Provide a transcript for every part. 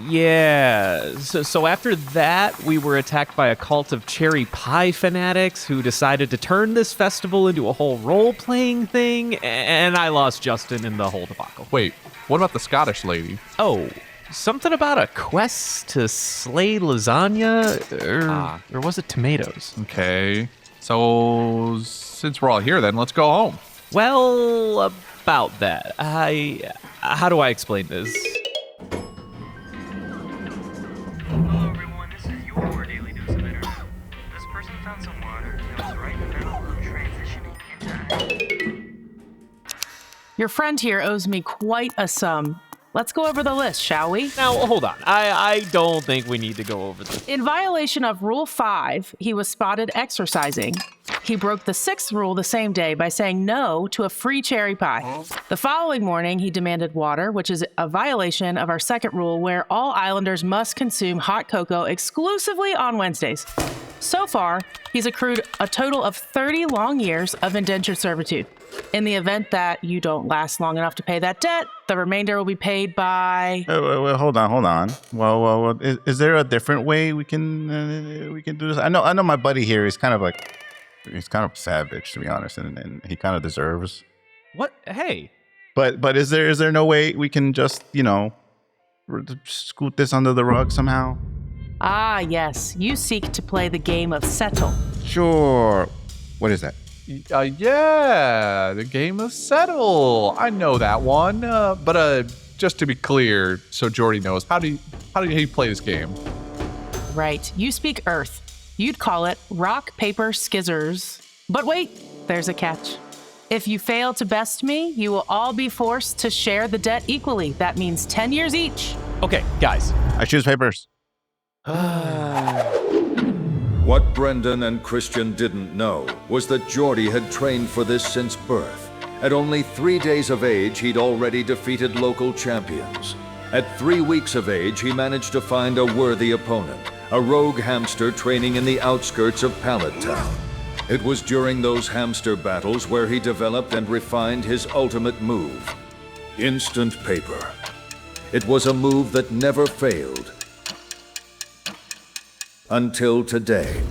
Yeah, so after that, we were attacked by a cult of cherry pie fanatics who decided to turn this festival into a whole role-playing thing, and I lost Justin in the whole debacle. Wait, what about the Scottish lady? Oh, something about a quest to slay lasagna, or was it tomatoes? Okay, so since we're all here then, let's go home. Well, about that, how do I explain this? Hello everyone, this is your daily dose of internet. This person found some water and was right in the middle of transitioning into... Your friend here owes me quite a sum. Let's go over the list, shall we? Now, hold on. I don't think we need to go over this. In violation of Rule 5, he was spotted exercising. He broke the 6th rule the same day by saying no to a free cherry pie. The following morning, he demanded water, which is a violation of our 2nd rule, where all islanders must consume hot cocoa exclusively on Wednesdays. So far, he's accrued a total of 30 long years of indentured servitude. In the event that you don't last long enough to pay that debt, the remainder will be paid by... Well, hold on. Well, is there a different way we can do this? I know my buddy here is kind of savage, to be honest, and he kind of deserves. What? Hey. But is there no way we can just, scoot this under the rug somehow? Ah, yes. You seek to play the game of settle. Sure. What is that? Yeah, the game of settle. I know that one. But just to be clear, so Jordy knows, how do you play this game? Right. You speak Earth. You'd call it rock, paper, skizzers. But wait, there's a catch. If you fail to best me, you will all be forced to share the debt equally. That means 10 years each. Okay, guys. I choose papers. What Brendan and Christian didn't know was that Geordie had trained for this since birth. At only 3 days of age, he'd already defeated local champions. At 3 weeks of age, he managed to find a worthy opponent, a rogue hamster training in the outskirts of Pallet Town. It was during those hamster battles where he developed and refined his ultimate move, instant paper. It was a move that never failed. Until today.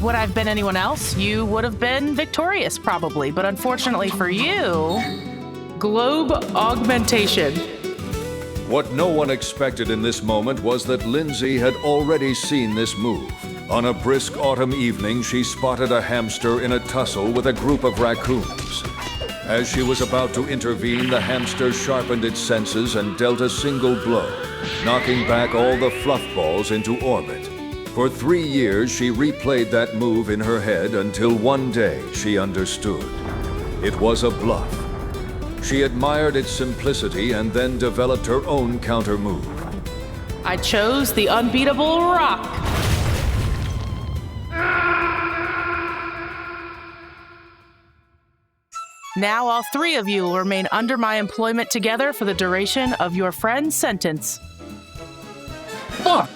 Would I've been anyone else, you would have been victorious, probably. But unfortunately for you, globe augmentation. What no one expected in this moment was that Lindsay had already seen this move. On a brisk autumn evening, she spotted a hamster in a tussle with a group of raccoons. As she was about to intervene, the hamster sharpened its senses and dealt a single blow, knocking back all the fluff balls into orbit. For 3 years, she replayed that move in her head until one day she understood. It was a bluff. She admired its simplicity and then developed her own counter move. I chose the unbeatable rock. Now all 3 of you will remain under my employment together for the duration of your friend's sentence. Fuck!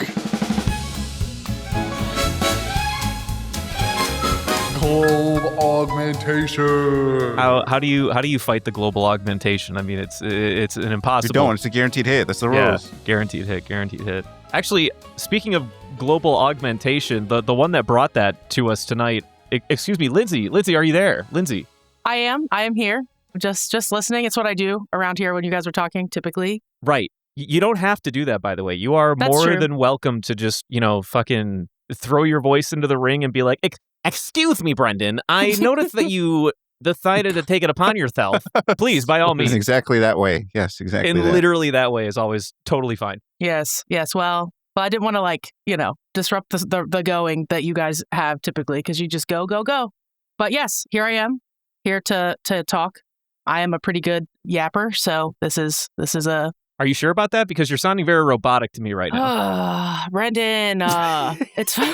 Globe augmentation. How do you fight the global augmentation? I mean, it's an impossible. You don't. It's a guaranteed hit. That's the rules. Yeah, guaranteed hit. Actually, speaking of global augmentation, the one that brought that to us tonight. Excuse me, Lindsay. Lindsay, are you there? Lindsay. I am here. Just listening. It's what I do around here when you guys are talking, typically. Right. You don't have to do that, by the way. You are That's more true. than welcome to just, fucking throw your voice into the ring and be like, excuse me, Brendan. I noticed that you decided to take it upon yourself. Please, by all means. It's exactly that way. Yes, exactly. And literally that way is always totally fine. Yes. Well, I didn't want to disrupt the going that you guys have typically, because you just go. But yes, here I am, here to talk. I am a pretty good yapper, so this is a... Are you sure about that? Because you're sounding very robotic to me right now. Brendan, it's fine.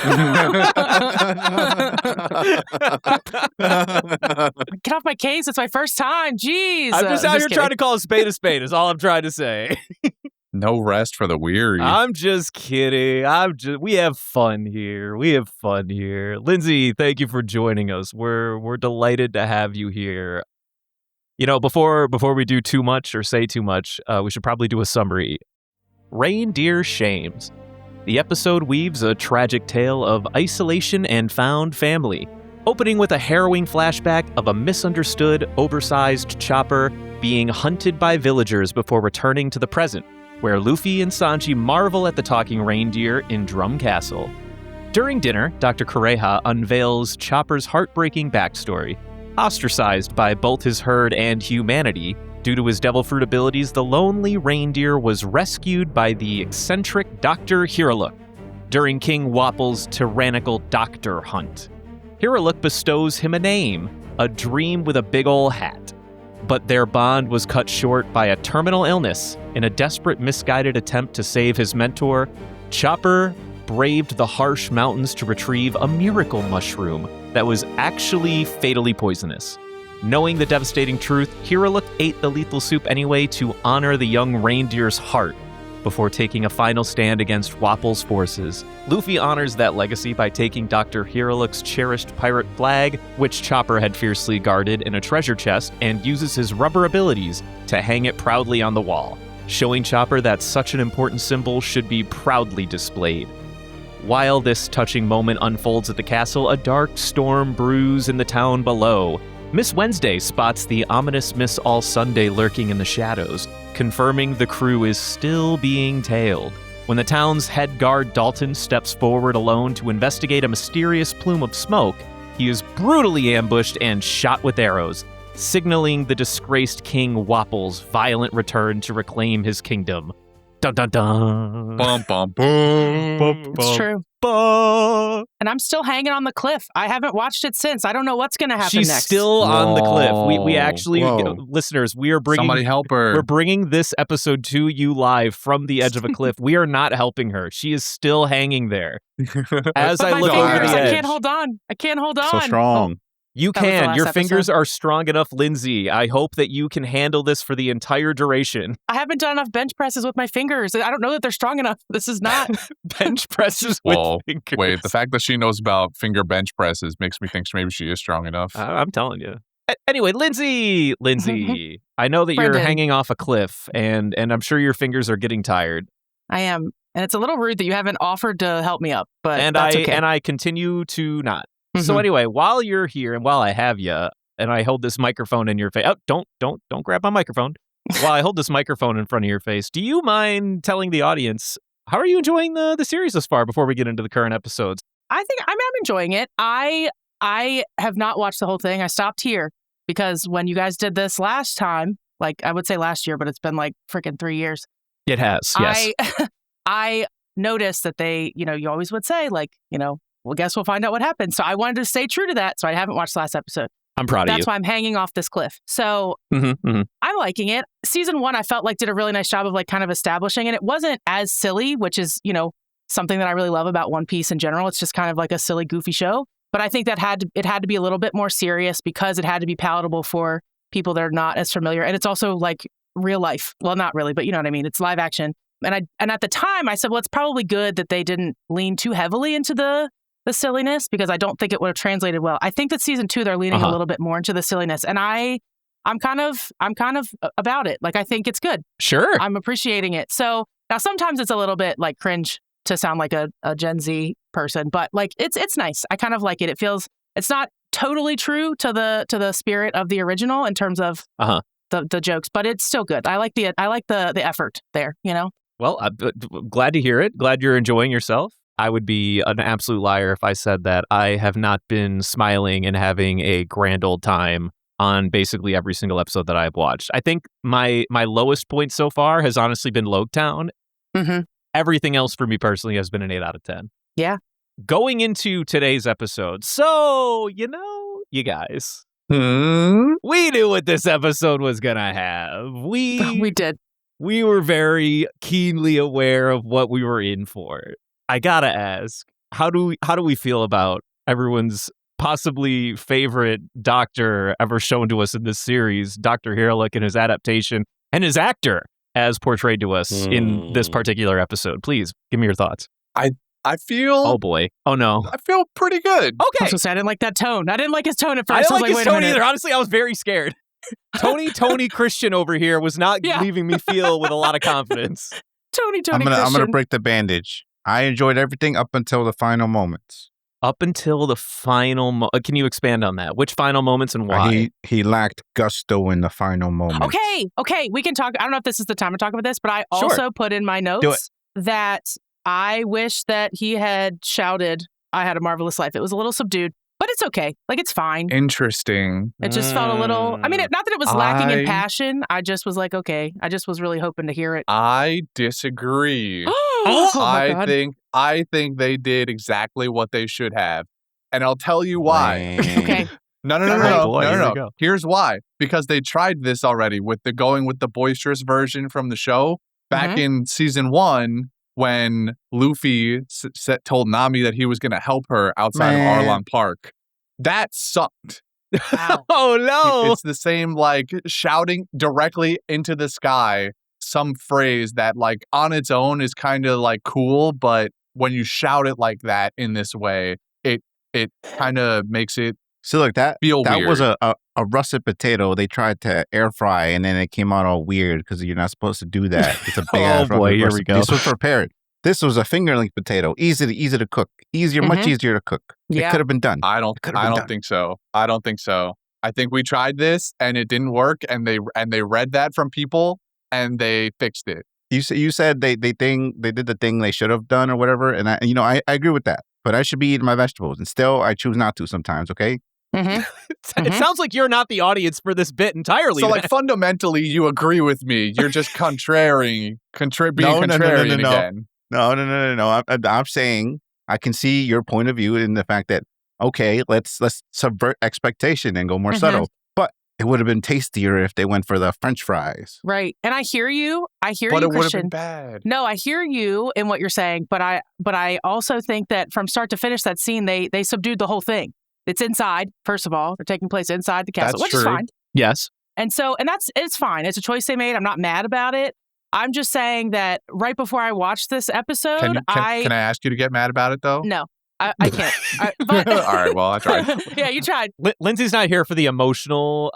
Get off my case. It's my first time. Jeez. I'm just out here kidding. trying to call a spade is all I'm trying to say. No rest for the weary. I'm just kidding. We have fun here. Lindsay, thank you for joining us. We're delighted to have you here. Before we do too much or say too much, we should probably do a summary. Reindeer Shames. The episode weaves a tragic tale of isolation and found family, opening with a harrowing flashback of a misunderstood, oversized Chopper being hunted by villagers before returning to the present, where Luffy and Sanji marvel at the talking reindeer in Drum Castle. During dinner, Dr. Kureha unveils Chopper's heartbreaking backstory. Ostracized by both his herd and humanity, due to his devil fruit abilities, the lonely reindeer was rescued by the eccentric Dr. Hiriluk during King Wapol's tyrannical doctor hunt. Hiriluk bestows him a name, a dream with a big ol' hat. But their bond was cut short by a terminal illness. In a desperate, misguided attempt to save his mentor, Chopper braved the harsh mountains to retrieve a miracle mushroom that was actually fatally poisonous. Knowing the devastating truth, Hiriluk ate the lethal soup anyway to honor the young reindeer's heart before taking a final stand against Wapol's forces. Luffy honors that legacy by taking Dr. Hiriluk's cherished pirate flag, which Chopper had fiercely guarded in a treasure chest, and uses his rubber abilities to hang it proudly on the wall, showing Chopper that such an important symbol should be proudly displayed. While this touching moment unfolds at the castle, a dark storm brews in the town below. Miss Wednesday spots the ominous Miss All Sunday lurking in the shadows, confirming the crew is still being tailed. When the town's head guard Dalton steps forward alone to investigate a mysterious plume of smoke, he is brutally ambushed and shot with arrows, signaling the disgraced King Wapol's violent return to reclaim his kingdom. Dun dun dun. Bum, bum, boom. It's true. And I'm still hanging on the cliff. I haven't watched it since. I don't know what's going to happen She's next. still on the cliff. We actually, Whoa. listeners, we are bringing Somebody help her. We're bringing this episode to you live from the edge of a cliff. We are not helping her. She is still hanging there. As But I my look over fingers, the I edge, can't hold on. I can't hold on. So strong. you That was the can. last Your fingers episode. are strong enough, Lindsay. I hope that you can handle this for the entire duration. I haven't done enough bench presses with my fingers. I don't know that they're strong enough. This is not. Bench presses with Whoa, fingers. wait, the fact that she knows about finger bench presses makes me think maybe she is strong enough. I'm telling you. Anyway, Lindsay, I know that you're Brendan. hanging off a cliff, and I'm sure your fingers are getting tired. I am. And it's a little rude that you haven't offered to help me up, but And that's okay. I continue to not. So Mhm. anyway, while you're here and while I have you, and I hold this microphone in your face. Oh, don't grab my microphone. While I hold this microphone in front of your face, do you mind telling the audience how are you enjoying the series thus far before we get into the current episodes? I think I'm enjoying it. I have not watched the whole thing. I stopped here because when you guys did this last time, like I would say last year, but it's been like freaking 3 years. It has, yes. I noticed that they, you always would say like, well, guess we'll find out what happens. So I wanted to stay true to that. So I haven't watched the last episode. I'm proud of you. That's why I'm hanging off this cliff. So Mm-hmm. I'm liking it. Season 1, I felt like did a really nice job of like kind of establishing, and it wasn't as silly, which is, something that I really love about One Piece in general. It's just kind of like a silly, goofy show. But I think that it had to be a little bit more serious because it had to be palatable for people that are not as familiar. And it's also like real life. Well, not really, but you know what I mean? It's live action. And at the time I said, well, it's probably good that they didn't lean too heavily into the silliness because I don't think it would have translated well. I think that season 2, they're leaning a little bit more into the silliness. And I'm kind of about it. Like, I think it's good. Sure. I'm appreciating it. So now sometimes it's a little bit like cringe to sound like a Gen Z person, but like it's nice. I kind of like it. It feels it's not totally true to the spirit of the original in terms of the jokes, but it's still good. I like the effort there. Well, I'm glad to hear it. Glad you're enjoying yourself. I would be an absolute liar if I said that I have not been smiling and having a grand old time on basically every single episode that I've watched. I think my lowest point so far has honestly been Loketown. Mm-hmm. Everything else for me personally has been an 8 out of 10. Yeah. Going into today's episode, so, you guys, we knew what this episode was going to have. We did. We were very keenly aware of what we were in for. I gotta ask, how do we feel about everyone's possibly favorite doctor ever shown to us in this series, Dr. Hiriluk, and his adaptation, and his actor as portrayed to us in this particular episode? Please give me your thoughts. I feel. Oh boy. Oh no. I feel pretty good. I Okay. was gonna say, I didn't like that tone. I didn't like his tone at I first. don't was like his wait a tone minute. either. Honestly, I was very scared. Tony Christian over here was not Yeah. leaving me feel with a lot of confidence. Tony I'm gonna Christian. break the bandage. I enjoyed everything up until the final moments. Up until the final can you expand on that? Which final moments and why? He lacked gusto in the final moments. Okay, we can talk. I don't know if this is the time to talk about this, but I Sure. also put in my notes that I wish that he had shouted, "I had a marvelous life." It was a little subdued, but it's okay. Like, it's fine. Interesting. It just felt a little, I mean, not that it was lacking in passion. I just was like, okay. I just was really hoping to hear it. I disagree. Oh my God. I think they did exactly what they should have. And I'll tell you why. Okay. No. Oh, boy, here we No. go. Here's why. Because they tried this already with going with the boisterous version from the show back in season 1 when Luffy told Nami that he was going to help her outside of Arlong Park. That sucked. Wow. Oh no. It's the same like shouting directly into the sky, some phrase that like on its own is kind of like cool, but when you shout it like that in this way, it kind of makes it So look, that weird. was a russet potato they tried to air fry, and then it came out all weird because you're not supposed to do that. It's a big ass boy, here we russet- go. This was prepared. This was a fingerling potato, easy to cook, much easier to cook. Yeah. It could have been done. I don't think so. I think we tried this and it didn't work, and they read that from people and they fixed it. You said they did the thing they should have done or whatever, and I agree with that. But I should be eating my vegetables, and still I choose not to sometimes. Okay. It sounds like you're not the audience for this bit entirely. So like fundamentally, you agree with me. You're just contrarian again. No. I'm saying I can see your point of view in the fact that okay, let's subvert expectation and go more subtle. But it would have been tastier if they went for the French fries. Right. And I hear you. But you, it would have Christian. been bad. No, I hear you in what you're saying, but I also think that from start to finish, that scene, they subdued the whole thing. It's inside, first of all. They're taking place inside the castle, That's which true. is fine. Yes. And it's fine. It's a choice they made. I'm not mad about it. I'm just saying that right before I watched this episode, Can I ask you to get mad about it though? No, I can't. But, All right, well, I tried. Yeah, you tried. Lindsay's not here for the emotional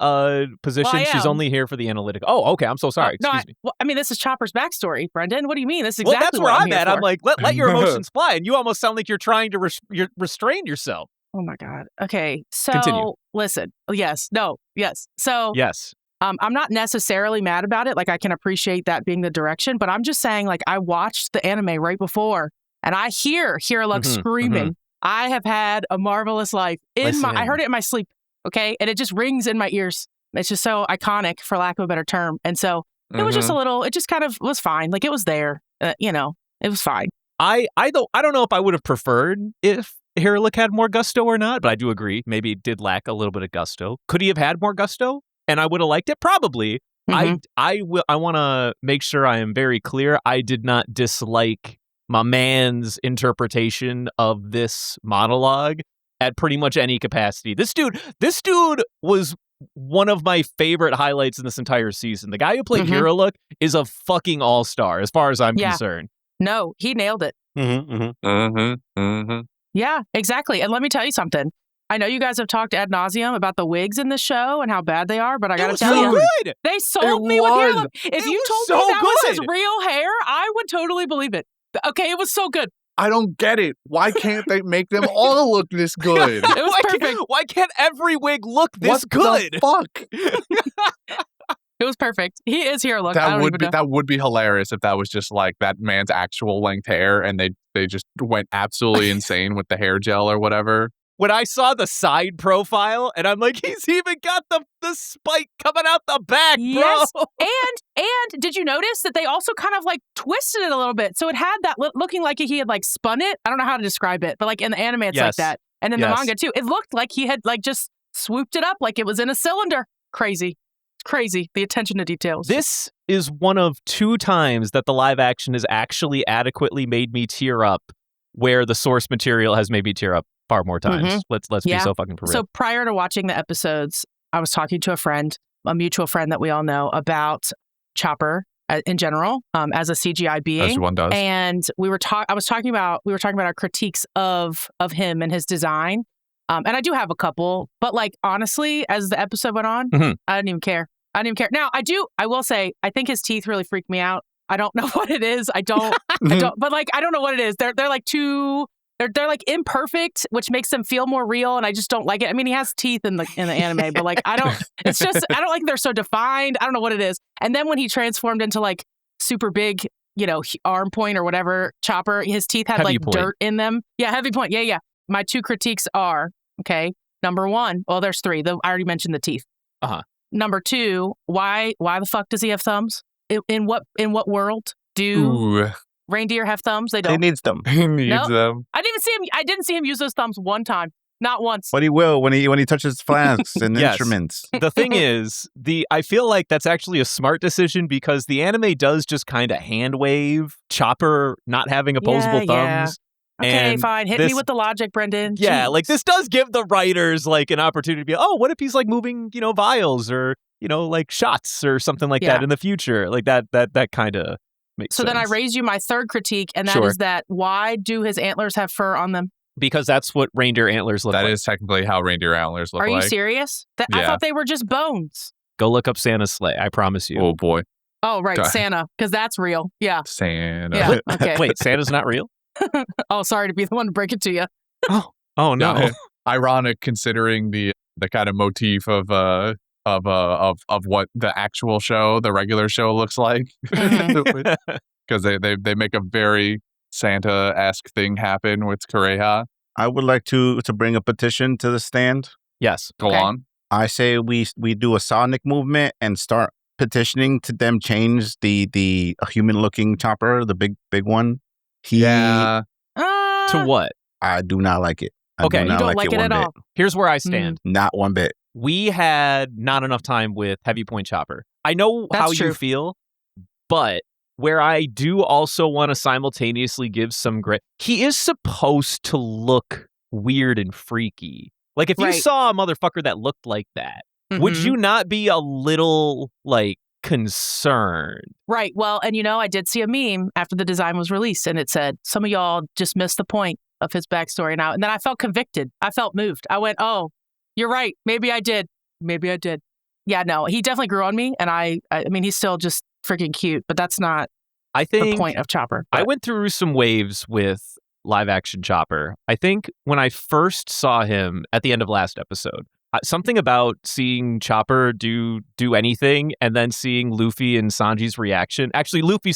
position. Well, I She's am. only here for the analytical. Oh, okay. I'm so sorry. No, Excuse me. I mean, this is Chopper's backstory, Brendan. What do you mean? This is Well, exactly that's where what I'm here at. for. I'm like, let your emotions fly, and you almost sound like you're trying to restrain yourself. Oh my God. Okay. So Continue. listen. Yes. No. Yes. So Yes. I'm not necessarily mad about it. Like, I can appreciate that being the direction, but I'm just saying, like, I watched the anime right before and I hear Hiriluk screaming, I have had a marvelous life I heard it in my sleep. Okay. And it just rings in my ears. It's just so iconic, for lack of a better term. And so it was just it just kind of was fine. Like, it was there, it was fine. I don't know if I would have preferred if Hiriluk had more gusto or not, but I do agree. Maybe it did lack a little bit of gusto. Could he have had more gusto? And I would have liked it? Probably. I want to make sure I am very clear. I did not dislike my man's interpretation of this monologue at pretty much any capacity. This dude was one of my favorite highlights in this entire season. The guy who played Hiriluk is a fucking all-star as far as I'm concerned. No, he nailed it. Yeah, exactly. And let me tell you something. I know you guys have talked ad nauseum about the wigs in the show and how bad they are, but I got to tell you, good. they sold me with Hiriluk. If you told me that was his real hair, I would totally believe it. Okay, it was so good. I don't get it. Why can't they make them all look this good? It was perfect. Why can't every wig look this What good? the fuck? It was perfect. He is Hiriluk. I don't even know. That would be hilarious if that was just like that man's actual length hair and they just went absolutely insane with the hair gel or whatever. When I saw the side profile, and I'm like, he's even got the spike coming out the back, bro. Yes. And did you notice that they also kind of like twisted it a little bit? So it had that looking like he had like spun it. I don't know how to describe it, but like in the anime, it's like that. And in the manga too, it looked like he had like just swooped it up like it was in a cylinder. Crazy. It's crazy. The attention to details. This is one of 2 times that the live action has actually adequately made me tear up, where the source material has made me tear up far more times. Let's be so fucking for real. So prior to watching the episodes, I was talking to a mutual friend that we all know, about Chopper in general, as a CGI being. As one does. And we were talking about our critiques of him and his design. And I do have a couple, but like, honestly, as the episode went on, I didn't even care. Now I will say, I think his teeth really freaked me out. I don't know what it is. I don't, but like, I don't know what it is. They're like they're like imperfect, which makes them feel more real. And I just don't like it. I mean, he has teeth in the anime, but like, I don't like they're so defined. I don't know what it is. And then when he transformed into like super big, arm point or whatever, Chopper, his teeth had Heavy like point. dirt in them. Yeah. Heavy point. Yeah. My 2 critiques are, okay. Number 1, well, there's 3. I already mentioned the teeth. Uh-huh. Number 2, why the fuck does he have thumbs? In what world do Ooh, reindeer have thumbs? They He don't. needs them. he needs Nope. them. I didn't see him use those thumbs one time. Not once. But he will when he touches flasks and Yes. instruments. The thing is, I feel like that's actually a smart decision because the anime does just kind of hand wave Chopper not having opposable Yeah. thumbs. Okay, And fine. Hit me with the logic, Brendan. Yeah, Jeez. like this does give the writers like an opportunity to be, oh, what if he's like moving, vials or, like shots or something like that in the future? Like that kind of makes So sense. then I raise you my 3rd critique, and that Sure. is that why do his antlers have fur on them? Because that's what reindeer antlers look That like. is technically how reindeer antlers look Are like. you serious? I Yeah. thought they were just bones. Go look up Santa's sleigh. I promise you. Oh boy, Oh, right. Duh. Santa, because that's real. Yeah. Santa. Yeah. Okay. Wait, Santa's not real? Oh, sorry to be the one to break it to you. Oh no. Yeah. Ironic considering the kind of motif of what the actual show, the regular show, looks like, because they make a very Santa-esque thing happen with Kureha. I would like to bring a petition to the stand. Yes. Go Okay. on. I say we do a Sonic movement and start petitioning to them change the human-looking Chopper, the big one. Yeah. To what? I do not like it. I Okay. do You not don't like it one at bit. all. Here's where I stand. Not one bit. We had not enough time with Heavy Point Chopper. I know That's how true. you feel, but where I do also want to simultaneously give some grit, he is supposed to look weird and freaky. Like if you Right. saw a motherfucker that looked like that, would Mhm. you not be a little like concerned? Right. Well, and I did see a meme after the design was released, and it said, some of y'all just missed the point of his backstory now. And then I felt convicted. I felt moved. I went, oh, you're right. Maybe I did. Yeah, no, he definitely grew on me. And I mean, he's still just freaking cute, but that's not I the think point of Chopper. I But- went through some waves with live action Chopper. I think when I first saw him at the end of last episode, something about seeing Chopper do anything and then seeing Luffy and Sanji's reaction. Actually, Luffy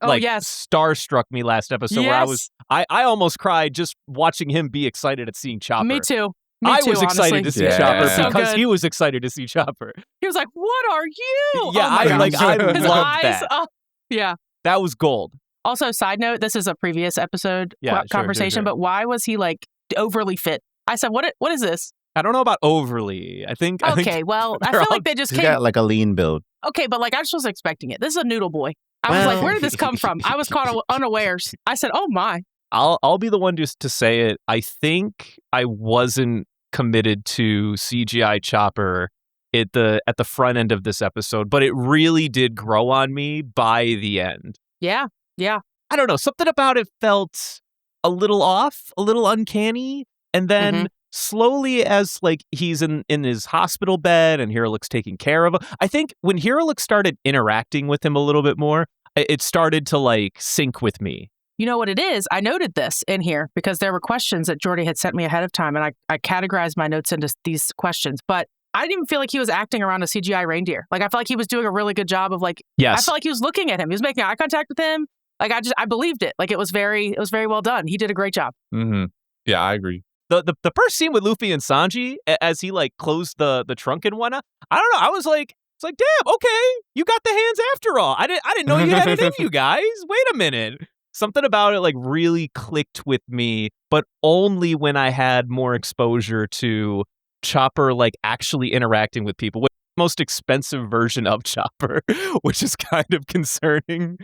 Oh, yes. starstruck me last episode where Yes. I almost cried just watching him be excited at seeing Chopper. Me too. I too, was excited honestly. to see Yeah. Chopper So because good. he was excited to see Chopper. He was like, what are you? Yeah, Oh my I gosh. His loved eyes. that. Oh, yeah. That was gold. Also, side note, this is a previous episode Yeah, sure, conversation, sure. but why was he like overly fit? I said, what is this? I don't know about overly. I think Okay, well, I they're feel all- like they just He's came. got like a lean build. Okay, but like I just was expecting it. This is a noodle boy. I was Well- like, where did this come from? I was caught unawares. I said, oh my. I'll be the one just to say it. I think I wasn't committed to CGI Chopper at the front end of this episode, but it really did grow on me by the end. Yeah. I don't know, something about it felt a little off, a little uncanny, and then slowly as like he's in his hospital bed and Hiriluk's taking care of him. I think when Hiriluk started interacting with him a little bit more, it started to like sync with me. You know what it is? I noted this in here because there were questions that Jordy had sent me ahead of time, and I categorized my notes into these questions. But I didn't even feel like he was acting around a CGI reindeer. Like I felt like he was doing a really good job of like. I Yes. felt like he was looking at him. He was making eye contact with him. Like I believed it. Like it was very well done. He did a great job. Mm-hmm. Yeah, I agree. The first scene with Luffy and Sanji as he like closed the trunk and whatnot, I don't know. I was like, it's like, damn, okay, you got the hands after all. I didn't know you had it in you guys. Wait a minute. Something about it like really clicked with me, but only when I had more exposure to Chopper like actually interacting with people. With the most expensive version of Chopper, which is kind of concerning.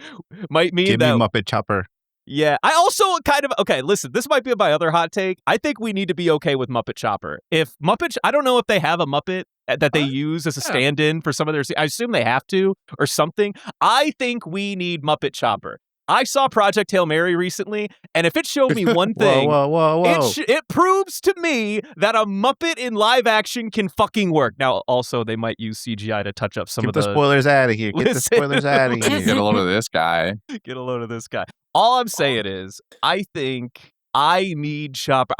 Might mean Give me that Muppet Chopper. yeah, I also kind of okay. Listen, this might be my other hot take. I think we need to be okay with Muppet Chopper. If Muppet, I don't know if they have a Muppet that they use as a stand-in for some of their. I assume they have to or something. I think we need Muppet Chopper. I saw Project Hail Mary recently, and if it showed me one thing, whoa. it proves to me that a Muppet in live action can fucking work. Now, also, they might use CGI to touch up some of the spoilers out of here. Get the Listen, spoilers out of Get here. a load of this guy. Get a load of this guy. All I'm saying is, I think I need Chopper.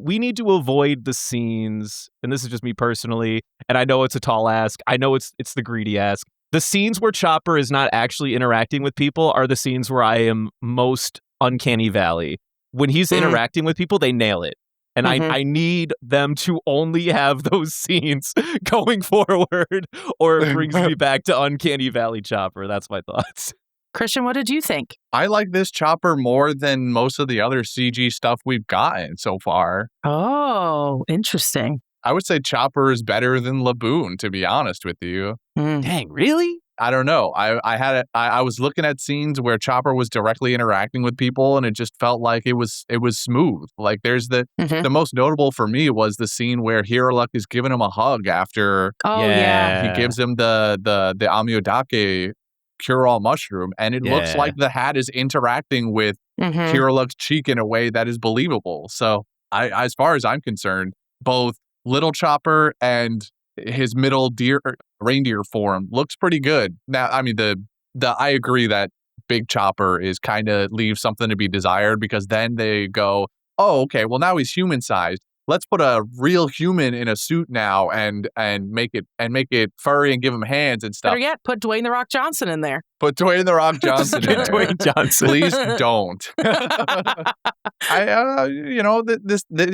We need to avoid the scenes, and this is just me personally, and I know it's a tall ask. I know it's the greedy ask. The scenes where Chopper is not actually interacting with people are the scenes where I am most uncanny valley. When he's interacting with people, they nail it. And I need them to only have those scenes going forward, or it brings me back to uncanny valley Chopper. That's my thoughts. Christian, what did you think? I like this Chopper more than most of the other CG stuff we've gotten so far. Oh, interesting. I would say Chopper is better than Laboon, to be honest with you. Dang, really? I don't know. I was looking at scenes where Chopper was directly interacting with people, and it just felt like it was smooth. Like there's the most notable for me was the scene where Hiriluk is giving him a hug after he gives him the Amyodake cure-all mushroom, and it looks like the hat is interacting with Hiriluk's cheek in a way that is believable. So as far as I'm concerned, both Little Chopper and his middle reindeer form looks pretty good. Now, I mean, I agree that Big Chopper is kind of leaves something to be desired, because then they go, oh, okay, well now he's human sized. Let's put a real human in a suit now and make it furry and give him hands and stuff. Better yet, put Dwayne The Rock Johnson in there. Put Dwayne The Rock Johnson in there. Dwayne Johnson. Please don't. The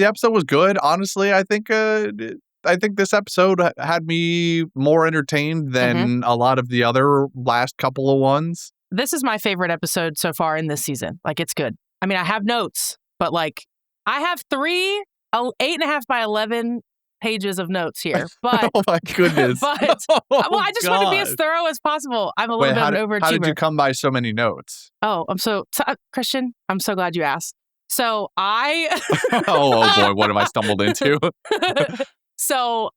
episode was good. Honestly, I think this episode had me more entertained than a lot of the other last couple of ones. This is my favorite episode so far in this season. Like, it's good. I mean, I have notes, but like, I have 3 8.5 by 11 pages of notes here. But oh my goodness! But I just want to be as thorough as possible. I'm a little bit of an overachiever. How did you come by so many notes? Oh, Christian, I'm so glad you asked. So I oh boy, what have I stumbled into? So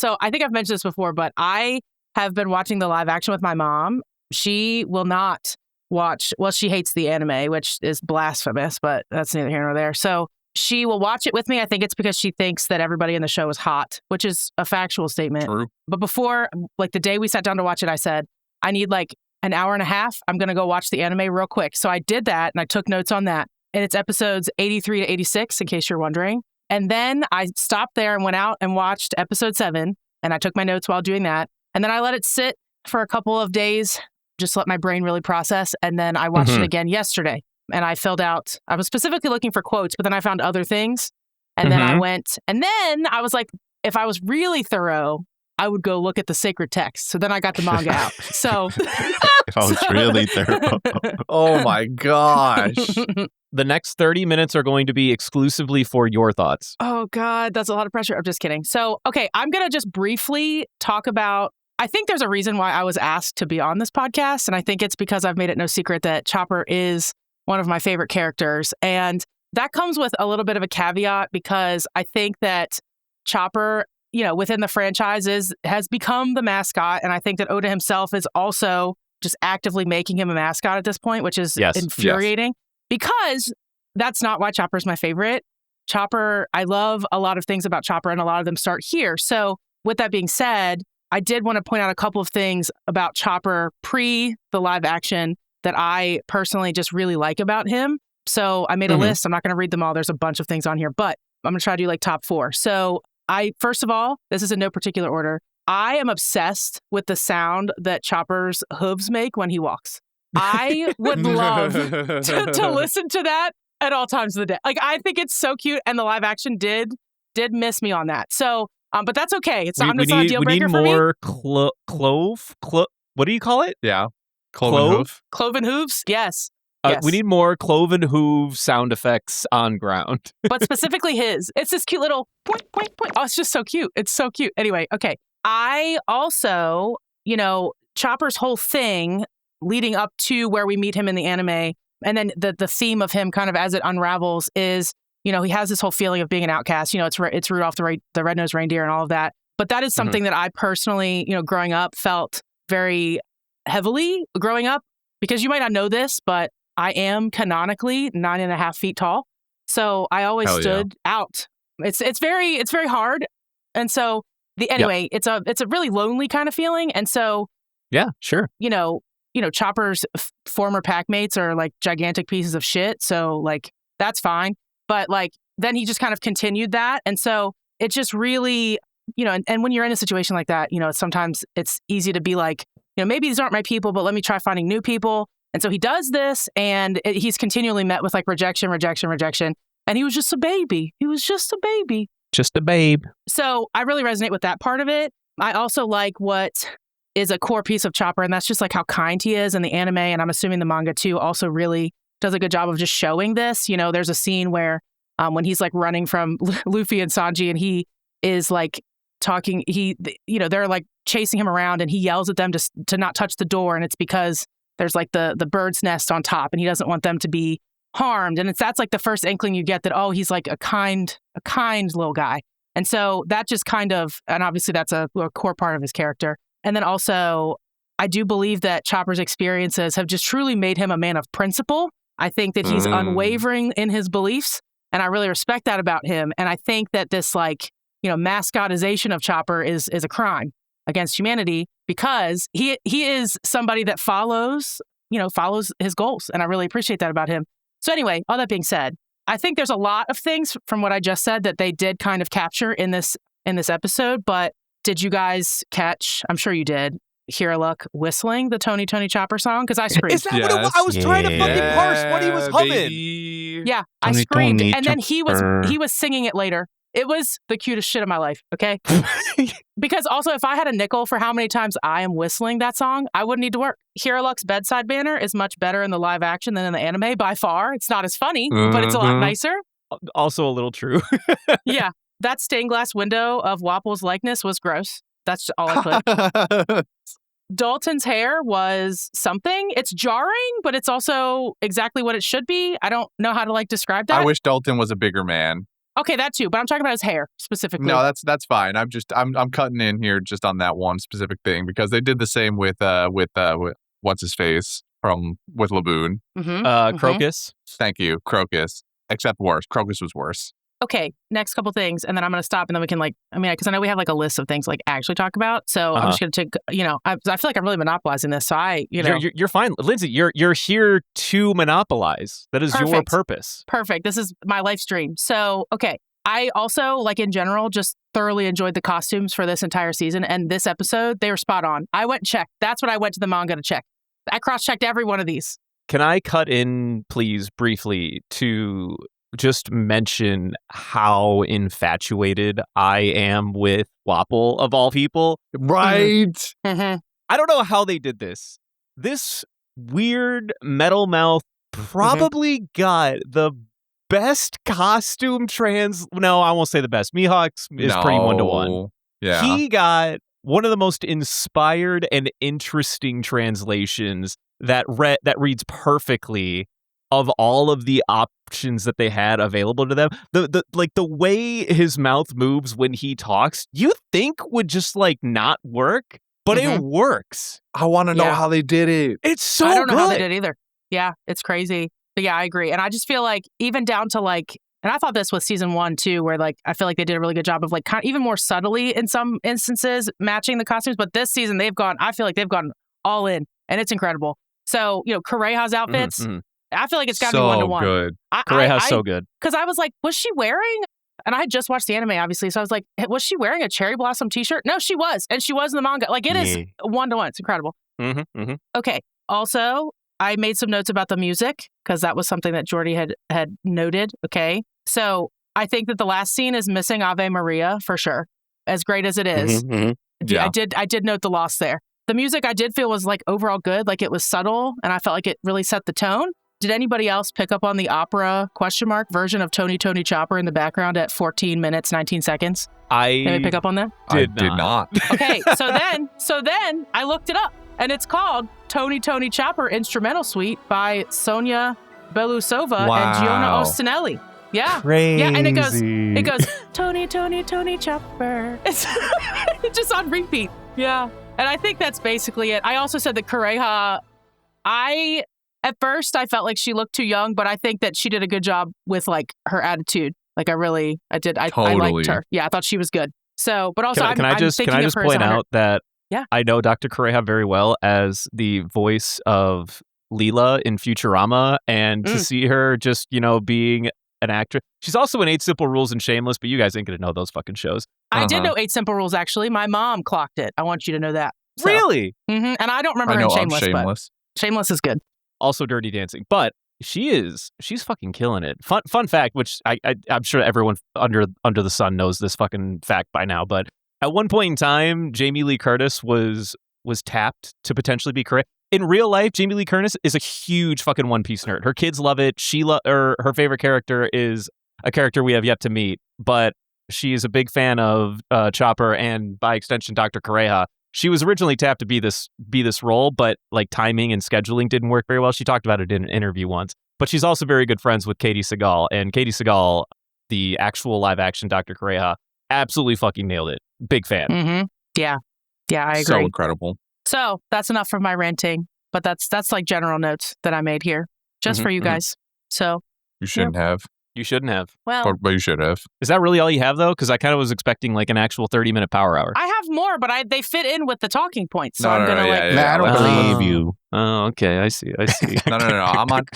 I think I've mentioned this before, but I have been watching the live action with my mom. She will not watch. Well, she hates the anime, which is blasphemous, but that's neither here nor there. So she will watch it with me. I think it's because she thinks that everybody in the show is hot, which is a factual statement. True. But before, like the day we sat down to watch it, I said, I need like an hour and a half. I'm going to go watch the anime real quick. So I did that, and I took notes on that. And it's episodes 83 to 86, in case you're wondering. And then I stopped there and went out and watched episode 7. And I took my notes while doing that. And then I let it sit for a couple of days, just let my brain really process. And then I watched it again yesterday. And I filled out, I was specifically looking for quotes, but then I found other things. And then I went, and then I was like, if I was really thorough, I would go look at the sacred text. So then I got the manga out. So if I was really thorough. Oh my gosh. The next 30 minutes are going to be exclusively for your thoughts. Oh God, that's a lot of pressure. I'm just kidding. So, okay, I'm going to just briefly talk about, I think there's a reason why I was asked to be on this podcast. And I think it's because I've made it no secret that Chopper is one of my favorite characters. And that comes with a little bit of a caveat, because I think that Chopper, within the franchises has become the mascot. And I think that Oda himself is also just actively making him a mascot at this point, which is infuriating, because that's not why Chopper's my favorite. Chopper, I love a lot of things about Chopper, and a lot of them start here. So with that being said, I did want to point out a couple of things about Chopper pre the live action that I personally just really like about him. So I made a list. I'm not going to read them all. There's a bunch of things on here, but I'm going to try to do like top 4. So first of all, this is in no particular order. I am obsessed with the sound that Chopper's hooves make when he walks. I would love to listen to that at all times of the day. Like, I think it's so cute, and the live action did miss me on that. So, but that's okay. It's not a deal breaker for me. We need more clove. What do you call it? Yeah. Cloven hoof. Cloven hooves? Yes. We need more cloven hoof sound effects on ground. But specifically his. It's this cute little point, point, point. Oh, it's just so cute. It's so cute. Anyway, okay. I also, Chopper's whole thing leading up to where we meet him in the anime, and then the theme of him kind of as it unravels is, he has this whole feeling of being an outcast. It's Rudolph the red-nosed reindeer and all of that. But that is something that I personally, growing up, felt very heavily growing up, because you might not know this, but I am canonically 9.5 feet tall. So I always Hell yeah. stood out. It's very hard. And so it's a really lonely kind of feeling. And so, Yeah, sure. Chopper's former pack mates are like gigantic pieces of shit. So like, that's fine. But like, then he just kind of continued that. And so it just really, and when you're in a situation like that, sometimes it's easy to be like, maybe these aren't my people, but let me try finding new people. And so he does this, and he's continually met with like rejection. And he was just a baby. Just a babe. So I really resonate with that part of it. I also like what is a core piece of Chopper, and that's just like how kind he is in the anime. And I'm assuming the manga too also really does a good job of just showing this. There's a scene where when he's like running from Luffy and Sanji, and he is like talking, they're like chasing him around, and he yells at them to not touch the door. And it's because there's like the bird's nest on top, and he doesn't want them to be harmed. And that's like the first inkling you get that, oh, he's like a kind little guy. And so that just kind of, and obviously that's a core part of his character. And then also, I do believe that Chopper's experiences have just truly made him a man of principle. I think that he's unwavering in his beliefs, and I really respect that about him. And I think that this mascotization of Chopper is a crime against humanity, because he is somebody that follows his goals. And I really appreciate that about him. So anyway, all that being said, I think there's a lot of things from what I just said that they did kind of capture in this episode. But did you guys catch, I'm sure you did, Hiriluk whistling the Tony Chopper song? Because I screamed. Is that what it was? I was trying to fucking parse what he was humming. Baby. Yeah, I Tony, screamed. Tony And then he Chopper. was singing it later. It was the cutest shit of my life, okay? Because also, if I had a nickel for how many times I am whistling that song, I wouldn't need to work. Hiriluk's bedside banner is much better in the live action than in the anime by far. It's not as funny, but it's a lot nicer. Also a little true. Yeah, that stained glass window of Wapol's likeness was gross. That's all I put. Dalton's hair was something. It's jarring, but it's also exactly what it should be. I don't know how to describe that. I wish Dalton was a bigger man. Okay, that too, but I'm talking about his hair specifically. No, that's fine. I'm cutting in here just on that one specific thing, because they did the same with what's his face with Laboon. Crocus. Thank you, Crocus. Except worse. Crocus was worse. Okay, next couple things, and then I'm going to stop, and then we can because I know we have a list of things actually talk about. So I'm just going to take, I feel like I'm really monopolizing this. So You're fine, Lindsay. You're here to monopolize. That is your purpose. Perfect. This is my life stream. So okay, I also in general just thoroughly enjoyed the costumes for this entire season, and this episode they were spot on. I went and checked. That's what I went to the manga to check. I cross-checked every one of these. Can I cut in, please, briefly to just mention how infatuated I am with Wapol, of all people? Right. Mm-hmm. I don't know how they did this. This weird metal mouth probably got the best costume No, I won't say the best. Mihawk's is pretty 1-to-1. Yeah. He got one of the most inspired and interesting translations that reads perfectly of all of the options that they had available to them. The way his mouth moves when he talks, you think would just not work, but it works. I want to know how they did it. It's so I don't know how they good. did either. Yeah, it's crazy. But yeah, I agree. And I just feel even down to and I thought this with season 1 too, where I feel like they did a really good job of kind of even more subtly in some instances matching the costumes. But this season I feel like they've gone all in, and it's incredible. So, Kureha's outfits, I feel like it's got to be 1-to-1. So good. Kureha's so good. Because I was like, was she wearing, and I had just watched the anime, obviously, so I was like, was she wearing a cherry blossom t-shirt? No, she was. And she was in the manga. It is 1-to-1. It's incredible. Okay. Also, I made some notes about the music, because that was something that Jordy had noted. Okay. So I think that the last scene is missing Ave Maria for sure, as great as it is. Yeah. I did note the loss there. The music I did feel was overall good. It was subtle, and I felt like it really set the tone. Did anybody else pick up on the opera ? Version of Tony Chopper in the background at 14 minutes, 19 seconds? Did we pick up on that? Did not. Okay, so then I looked it up, and it's called Tony Chopper Instrumental Suite by Sonia Belousova and Giona Ostinelli. Yeah. Crazy. Yeah, and it goes, Tony Chopper. It's just on repeat. Yeah. And I think that's basically it. I also said that Kureha, I At first, I felt like she looked too young, but I think that she did a good job with like her attitude. Like I did. I liked her. Yeah, I thought she was good. So, but also, Can I just point out that I know Dr. Correa very well as the voice of Leela in Futurama, and to see her just, being an actress. She's also in 8 Simple Rules and Shameless, but you guys ain't going to know those fucking shows. I did know 8 Simple Rules, actually. My mom clocked it. I want you to know that. So. Really? Mm-hmm. And I don't remember her in Shameless, but Shameless is good. Also Dirty Dancing. But she's fucking killing it. Fun fact, which I'm sure everyone under the sun knows this fucking fact by now, but at one point in time, Jamie Lee Curtis was tapped to potentially be Correa. In real life, Jamie Lee Curtis is a huge fucking One Piece nerd. Her kids love it. Her favorite character is a character we have yet to meet, but she is a big fan of Chopper and, by extension, Dr. Correa. She was originally tapped to be this role, but like timing and scheduling didn't work very well. She talked about it in an interview once. But she's also very good friends with Katie Sagal, and Katie Sagal, the actual live action Dr. Correa, absolutely fucking nailed it. Big fan. Mm-hmm. Yeah, I agree. So incredible. So that's enough for my ranting, but that's like general notes that I made here just for you guys. So you shouldn't have. You shouldn't have. Well, but you should have. Is that really all you have, though? Because I kind of was expecting like an actual 30-minute power hour. I have more, but they fit in with the talking points. So No, I'm gonna I don't believe you. Oh, okay. I see. No.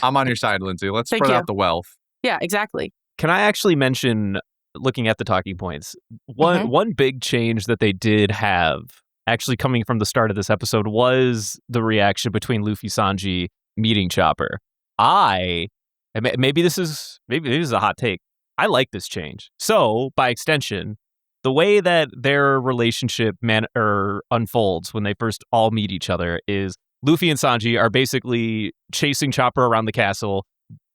I'm on your side, Lindsay. Let's spread out the wealth. Yeah, exactly. Can I actually mention, looking at the talking points, one big change that they did have, actually coming from the start of this episode, was the reaction between Luffy Sanji meeting Chopper. Maybe this is a hot take. I like this change. So, by extension, the way that their relationship unfolds when they first all meet each other is Luffy and Sanji are basically chasing Chopper around the castle,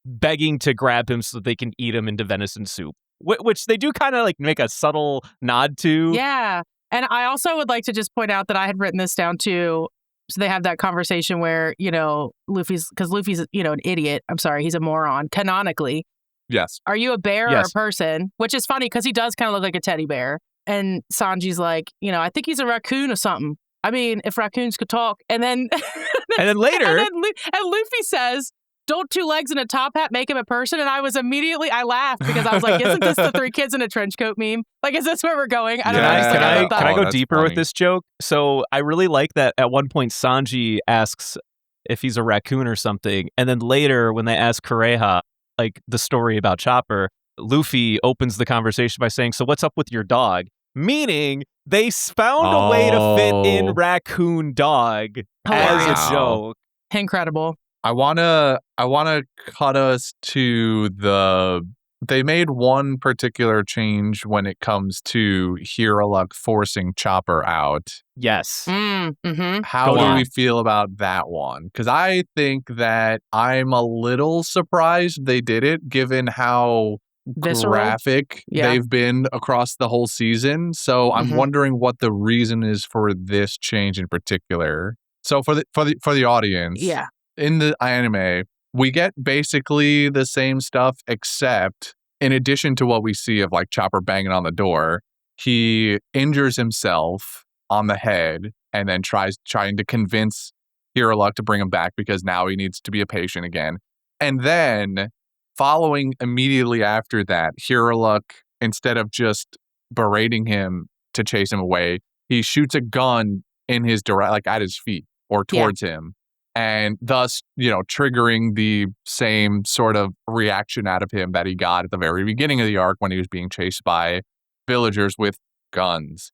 begging to grab him so that they can eat him into venison soup, which they do kind of like make a subtle nod to. Yeah. And I also would like to just point out that I had written this down too. So they have that conversation where, Luffy's an idiot. I'm sorry, he's a moron, canonically. Yes. Are you a bear or a person? Which is funny because he does kind of look like a teddy bear. And Sanji's like, I think he's a raccoon or something. I mean, if raccoons could talk. And then later. and Luffy says, don't 2 legs and a top hat make him a person? And I laughed because I was like, isn't this the 3 kids in a trench coat meme? Like, is this where we're going? I don't know. Can I go deeper with this joke? So I really like that at one point Sanji asks if he's a raccoon or something. And then later when they ask Correa, like the story about Chopper, Luffy opens the conversation by saying, so what's up with your dog? Meaning they found a way to fit in raccoon dog as a joke. Incredible. I wanna cut us to they made one particular change when it comes to Hiriluk forcing Chopper out. Yes. How do we feel about that one? Because I think that I'm a little surprised they did it, given how visceral, graphic they've been across the whole season. So I'm wondering what the reason is for this change in particular. So for the audience, in the anime, we get basically the same stuff, except in addition to what we see of like Chopper banging on the door, he injures himself on the head and then trying to convince Hiriluk to bring him back because now he needs to be a patient again. And then following immediately after that, Hiriluk, instead of just berating him to chase him away, he shoots a gun in his like at his feet or towards him. And thus, triggering the same sort of reaction out of him that he got at the very beginning of the arc when he was being chased by villagers with guns.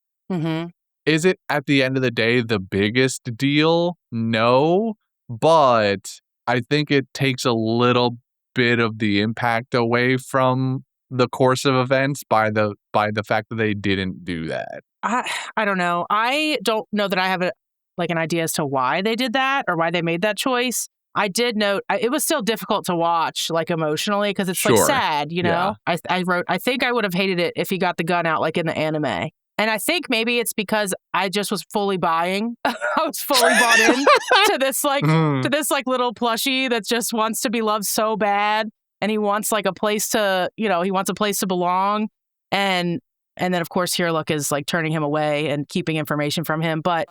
Is it, at the end of the day, the biggest deal? No. But I think it takes a little bit of the impact away from the course of events by the fact that they didn't do that. I don't know. I don't know that I have an idea as to why they did that or why they made that choice. I did note it was still difficult to watch, like emotionally, because it's like sad, Yeah. I wrote, I think I would have hated it if he got the gun out like in the anime. And I think maybe it's because I just was fully buying. I was fully bought in to this little plushie that just wants to be loved so bad, and he wants like a place to, he wants a place to belong, and then of course Hiriluk is like turning him away and keeping information from him. But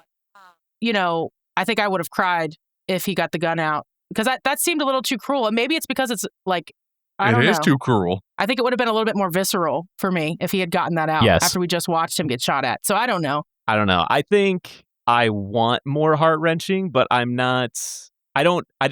I think I would have cried if he got the gun out because that seemed a little too cruel. And maybe it's because it's like, I don't know. It is too cruel. I think it would have been a little bit more visceral for me if he had gotten that out Yes. after we just watched him get shot at. So I don't know. I don't know. I think I want more heart-wrenching, but I'm not... I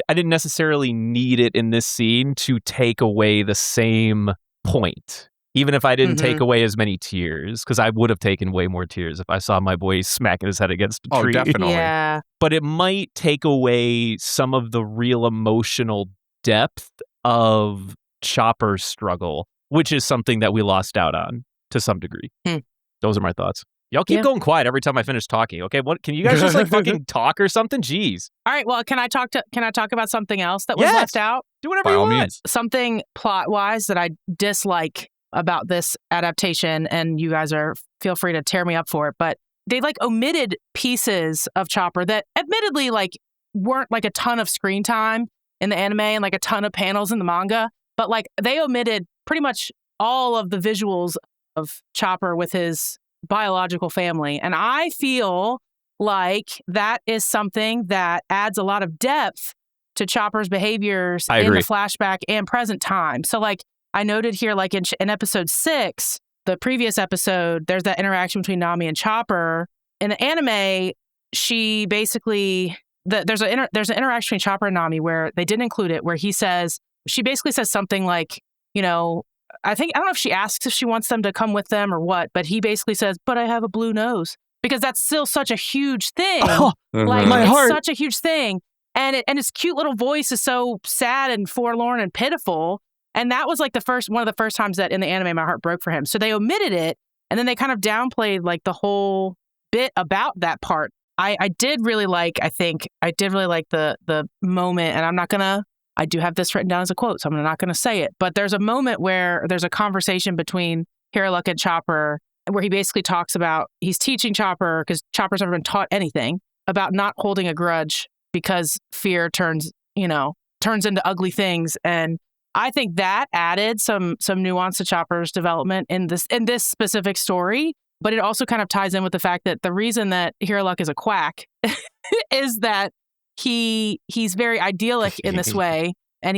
didn't necessarily need it in this scene to take away the same point. Even if I didn't take away as many tears, because I would have taken way more tears if I saw my boy smacking his head against a tree. Oh, definitely. Yeah. But it might take away some of the real emotional depth of Chopper's struggle, which is something that we lost out on to some degree. Those are my thoughts. Y'all keep going quiet every time I finish talking. Okay, what can you guys just like fucking talk or something? Jeez. All right. Well, can I talk about something else that was Yes. left out? Do whatever By you all want. means. Something plot-wise that I dislike about this adaptation, and you guys feel free to tear me up for it, but they like omitted pieces of Chopper that admittedly like weren't like a ton of screen time in the anime and like a ton of panels in the manga, but like they omitted pretty much all of the visuals of Chopper with his biological family. And I feel like that is something that adds a lot of depth to Chopper's behaviors I in agree. the flashback and present time. So like I noted here, like in episode 6, the previous episode, there's that interaction between Nami and Chopper. In the anime, she basically, there's an interaction between Chopper and Nami where they didn't include it, where she basically says something like, you know, I don't know if she asks if she wants them to come with them or what, but he basically says, but I have a blue nose, because that's still such a huge thing. Like my it's heart. such a huge thing. And his cute little voice is so sad and forlorn and pitiful. And that was like one of the first times that in the anime my heart broke for him. So they omitted it, and then they kind of downplayed like the whole bit about that part. I did really like the moment, and I do have this written down as a quote, so I'm not going to say it. But there's a moment where there's a conversation between Hiriluk and Chopper where he basically talks about, he's teaching Chopper, because Chopper's never been taught anything, about not holding a grudge because fear turns into ugly things. And I think that added some nuance to Chopper's development in this specific story. But it also kind of ties in with the fact that the reason that Hiriluk is a quack is that he's very idyllic in this way. And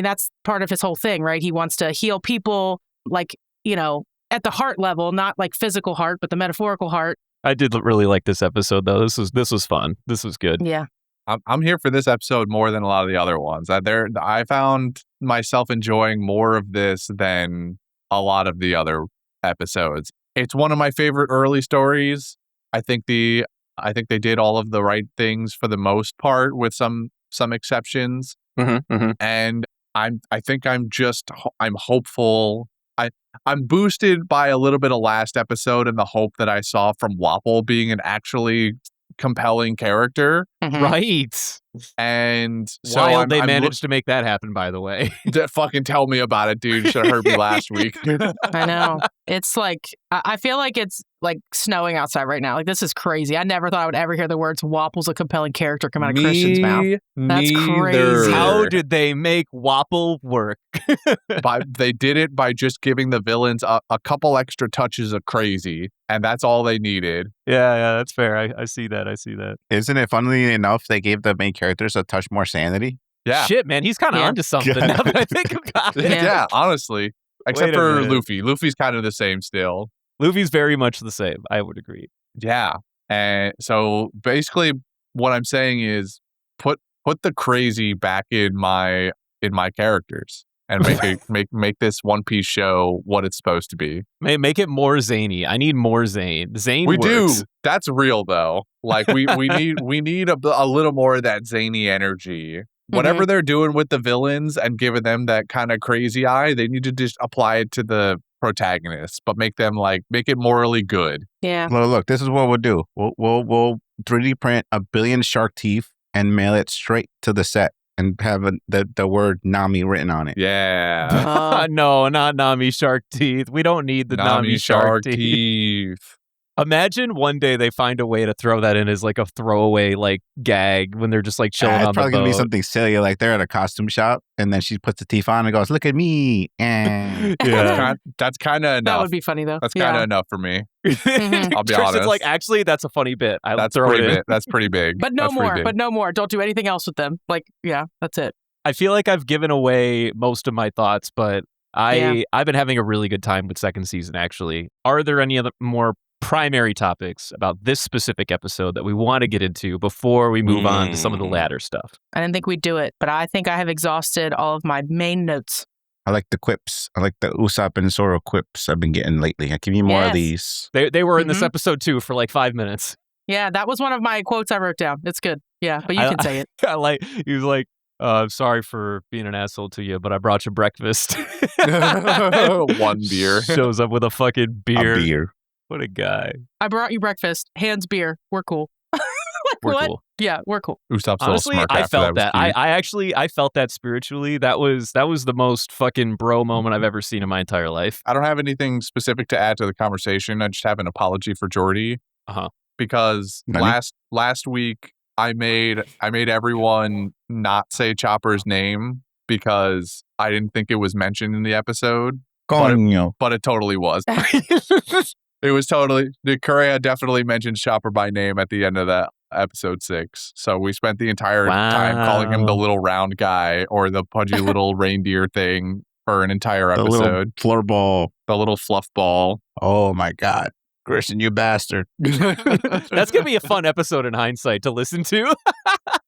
that's part of his whole thing, right? He wants to heal people, like, you know, at the heart level, not like physical heart, but the metaphorical heart. I did really like this episode, though. This was fun. This was good. Yeah. I'm here for this episode more than a lot of the other ones. I found myself enjoying more of this than a lot of the other episodes. It's one of my favorite early stories. I think they did all of the right things for the most part, with some exceptions. And I think I'm hopeful. I'm boosted by a little bit of last episode and the hope that I saw from Wapol being an actually compelling character. Right. And so Wild they managed to make that happen, by the way. fucking tell me about it, dude. You should have heard me last week. I know. It's like, I feel like it's like snowing outside right now. Like, this is crazy. I never thought I would ever hear the words Wapol's a compelling character come out of Christian's mouth. That's crazy. How did they make Wapol work? They did it by just giving the villains a couple extra touches of crazy, and that's all they needed. Yeah, that's fair. I see that. Isn't it funnily enough they gave the main characters a touch more sanity? Yeah. Shit, man, he's kind of onto something now that I think about it. Yeah, honestly. Except Wait a for minute. Luffy. Luffy's kind of the same still. Luffy's very much the same. I would agree. Yeah. And so basically what I'm saying is put the crazy back in my characters and make this One Piece show what it's supposed to be. Make it more zany. I need more Zane. Zane We works. do. That's real though. Like we need a little more of that zany energy. Whatever they're doing with the villains and giving them that kind of crazy eye, they need to just apply it to the protagonists, but make it morally good. Yeah. Look, this is what we'll do. We'll 3D print 1 billion shark teeth and mail it straight to the set and have the word Nami written on it. Yeah. No, not Nami shark teeth. We don't need the Nami shark teeth. Imagine one day they find a way to throw that in as like a throwaway like gag when they're just like chilling It's on the probably gonna be boat. something silly, like they're at a costume shop, and then she puts the teeth on and goes, "Look at me!" Yeah. That's kind of enough. That would be funny though. That's kind of enough for me. Mhm. I'll be Tristan's honest. like, actually, that's a funny bit. I'll That's throw pretty it in. big. That's pretty big. But no That's pretty more. big. But no more. Don't do anything else with them. Like, yeah, that's it. I feel like I've given away most of my thoughts, but I've been having a really good time with second season, actually. Are there any other more primary topics about this specific episode that we want to get into before we move on to some of the latter stuff? I didn't think we'd do it, but I think I have exhausted all of my main notes. I like the quips. I like the Usopp and Zoro quips I've been getting lately. I give you more of these. They were in this episode too for like 5 minutes. Yeah, that was one of my quotes I wrote down. It's good. Yeah, but you can say it. I like, he was like, I'm sorry for being an asshole to you, but I brought you breakfast. One beer. Shows up with a fucking beer. A beer. What a guy. I brought you breakfast. Hands beer. We're cool. Like, We're what? cool. Yeah, we're cool. Usopp's Honestly, little smirk I after felt that. that. Was cute. I actually felt that spiritually. That was the most fucking bro moment I've ever seen in my entire life. I don't have anything specific to add to the conversation. I just have an apology for Jordy. Uh-huh. Because Nani? last week I made everyone not say Chopper's name because I didn't think it was mentioned in the episode, Coño. but it totally was. It was totally. The Correa definitely mentioned Chopper by name at the end of that episode 6. So we spent the entire time calling him the little round guy or the pudgy little reindeer thing for an entire The little episode. floorball. The little fluff ball. Oh my God. Christian, you bastard. That's going to be a fun episode in hindsight to listen to.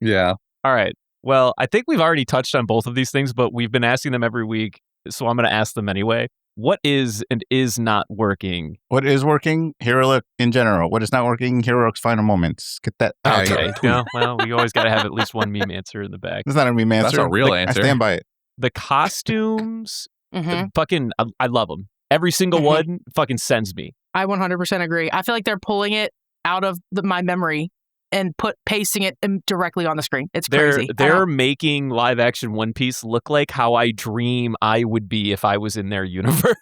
Yeah. All right. Well, I think we've already touched on both of these things, but we've been asking them every week. So I'm going to ask them anyway. What is and is not working? What is working? Hiriluk in general. What is not working? Hiriluk's final moments. Get that. Okay. No, well, we always got to have at least one meme answer in the back. That's not a meme answer. That's a real Like, answer. I stand by it. The costumes, Mhm. fucking, I love them. Every single Mhm. one fucking sends me. I 100% agree. I feel like they're pulling it out of my memory and pasting it directly on the screen. It's crazy. They're making live action One Piece look like how I dream I would be if I was in their universe.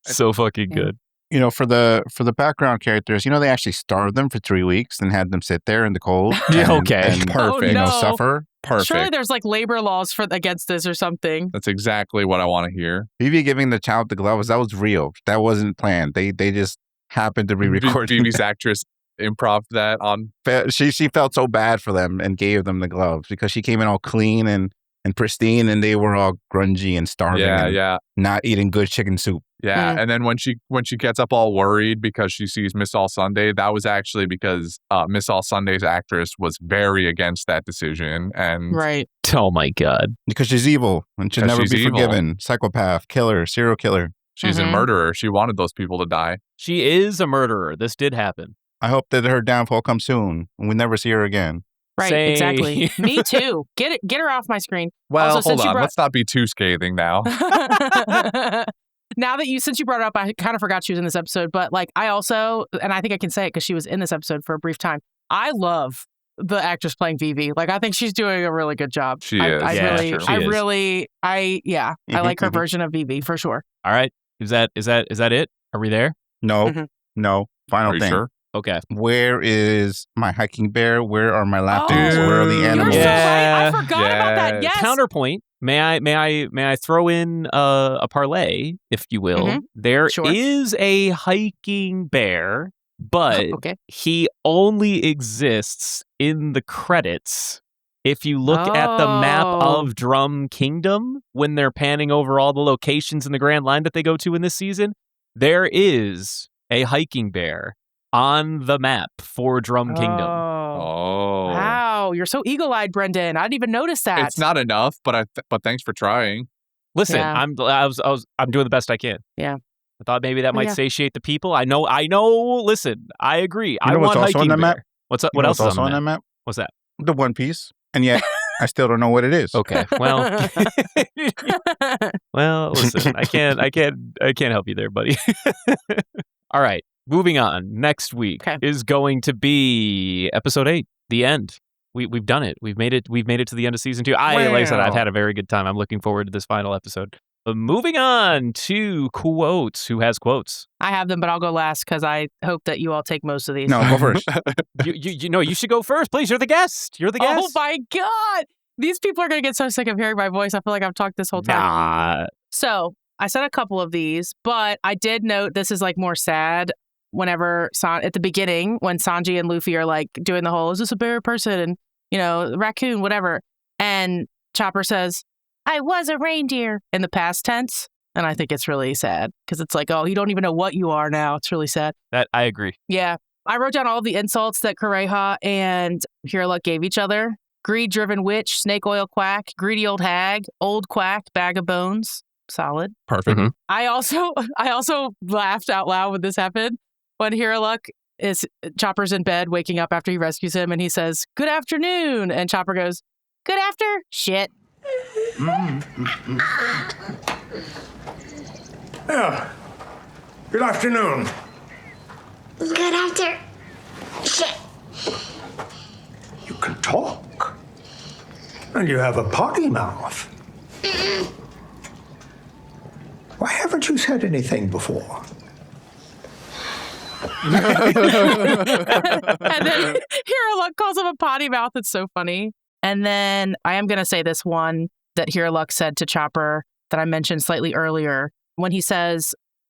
So fucking good. You know, for the background characters, you know, they actually starved them for 3 weeks and had them sit there in the cold. Yeah, and- okay. And, Perfect. You know, Oh, no. suffer. Perfect. Surely there's like labor laws against this or something. That's exactly what I want to hear. Vivi giving the child the gloves, that was real. That wasn't planned. They just happened to be recording. Vivi's actress improv that on. She felt so bad for them and gave them the gloves because she came in all clean and pristine, and they were all grungy and starving and Yeah. not eating good chicken soup. Yeah. Mm. And then when she gets up all worried because she sees Miss All Sunday, that was actually because Miss All Sunday's actress was very against that decision. And Right. Oh my God. Because she's evil and should 'Cause never she's be evil. forgiven. Psychopath, killer, serial killer. she's a Mhm. murderer. She wanted those people to die. She is a murderer. This did happen. I hope that her downfall comes soon and we never see her again. Right. Same. Exactly. Me too. Get her off my screen. Well, Also, hold since you on. brought- Let's not be too scathing now. Now that since you brought it up, I kind of forgot she was in this episode, but like I also, and I think I can say it because she was in this episode for a brief time. I love the actress playing Vivi. Like I think she's doing a really good job. She I is. Yeah, really, sure. I She is. really, I like her Mhm. version of Vivi for sure. All right. Is that it? Are we there? No, Mhm. no. Final Are you thing. sure? Okay. Where is my hiking bear? Where are my lap Oh, dogs? Where are the you're You're animals? so Yeah. right. I forgot about that. Yes. Yes. Counterpoint. May I throw in a parlay, if you will? Mhm. There Sure. is a hiking bear, but Okay. he only exists in the credits. If you look at the map Oh. of Drum Kingdom, when they're panning over all the locations in the Grand Line that they go to in this season, there is a hiking bear on the map for Drum Kingdom. Oh. Wow. You're so eagle-eyed, Brendan. I didn't even notice that. It's not enough, but thanks for trying. Listen, Yeah. I'm doing the best I can. Yeah. I thought maybe that Well, might yeah. satiate the people. I know. Listen, I agree. I know what's want also on hiking that bear. map? What's up? You What know else what's is also on the map? map? What's that? The One Piece. And yet, I still don't know what it is. Okay. Well, well, listen, I can't help you there, buddy. All right. Moving on. Next week Okay. is going to be episode 8, the end. We've done it. We've made it to the end of season 2. Like I said, I've Wow. had a very good time. I'm looking forward to this final episode. Moving on to quotes. Who has quotes? I have them, but I'll go last because I hope that you all take most of these. No, go first. You should go first, please. You're the guest. You're the guest. Oh my God. These people are going to get so sick of hearing my voice. I feel like I've talked this whole time. Nah. So I said a couple of these, but I did note this is like more sad whenever at the beginning when Sanji and Luffy are like doing the whole, is this a bear person? And, raccoon, whatever. And Chopper says, I was a reindeer in the past tense. And I think it's really sad because it's like, oh, you don't even know what you are now. It's really sad. That I agree. Yeah. I wrote down all of the insults that Kureha and Hiriluk gave each other. Greed-driven witch, snake oil quack, greedy old hag, old quack, bag of bones. Solid. Perfect. Mhm. I also laughed out loud when this happened. When Hiriluk Chopper's in bed waking up after he rescues him and he says, good afternoon. And Chopper goes, good after? Shit. Yeah. Good afternoon. Good after. Shit. You can talk. And you have a potty mouth. Why haven't you said anything before? And then Hiriluk calls him a potty mouth. It's so funny. And then I am going to say this one that Hiriluk said to Chopper that I mentioned slightly earlier. When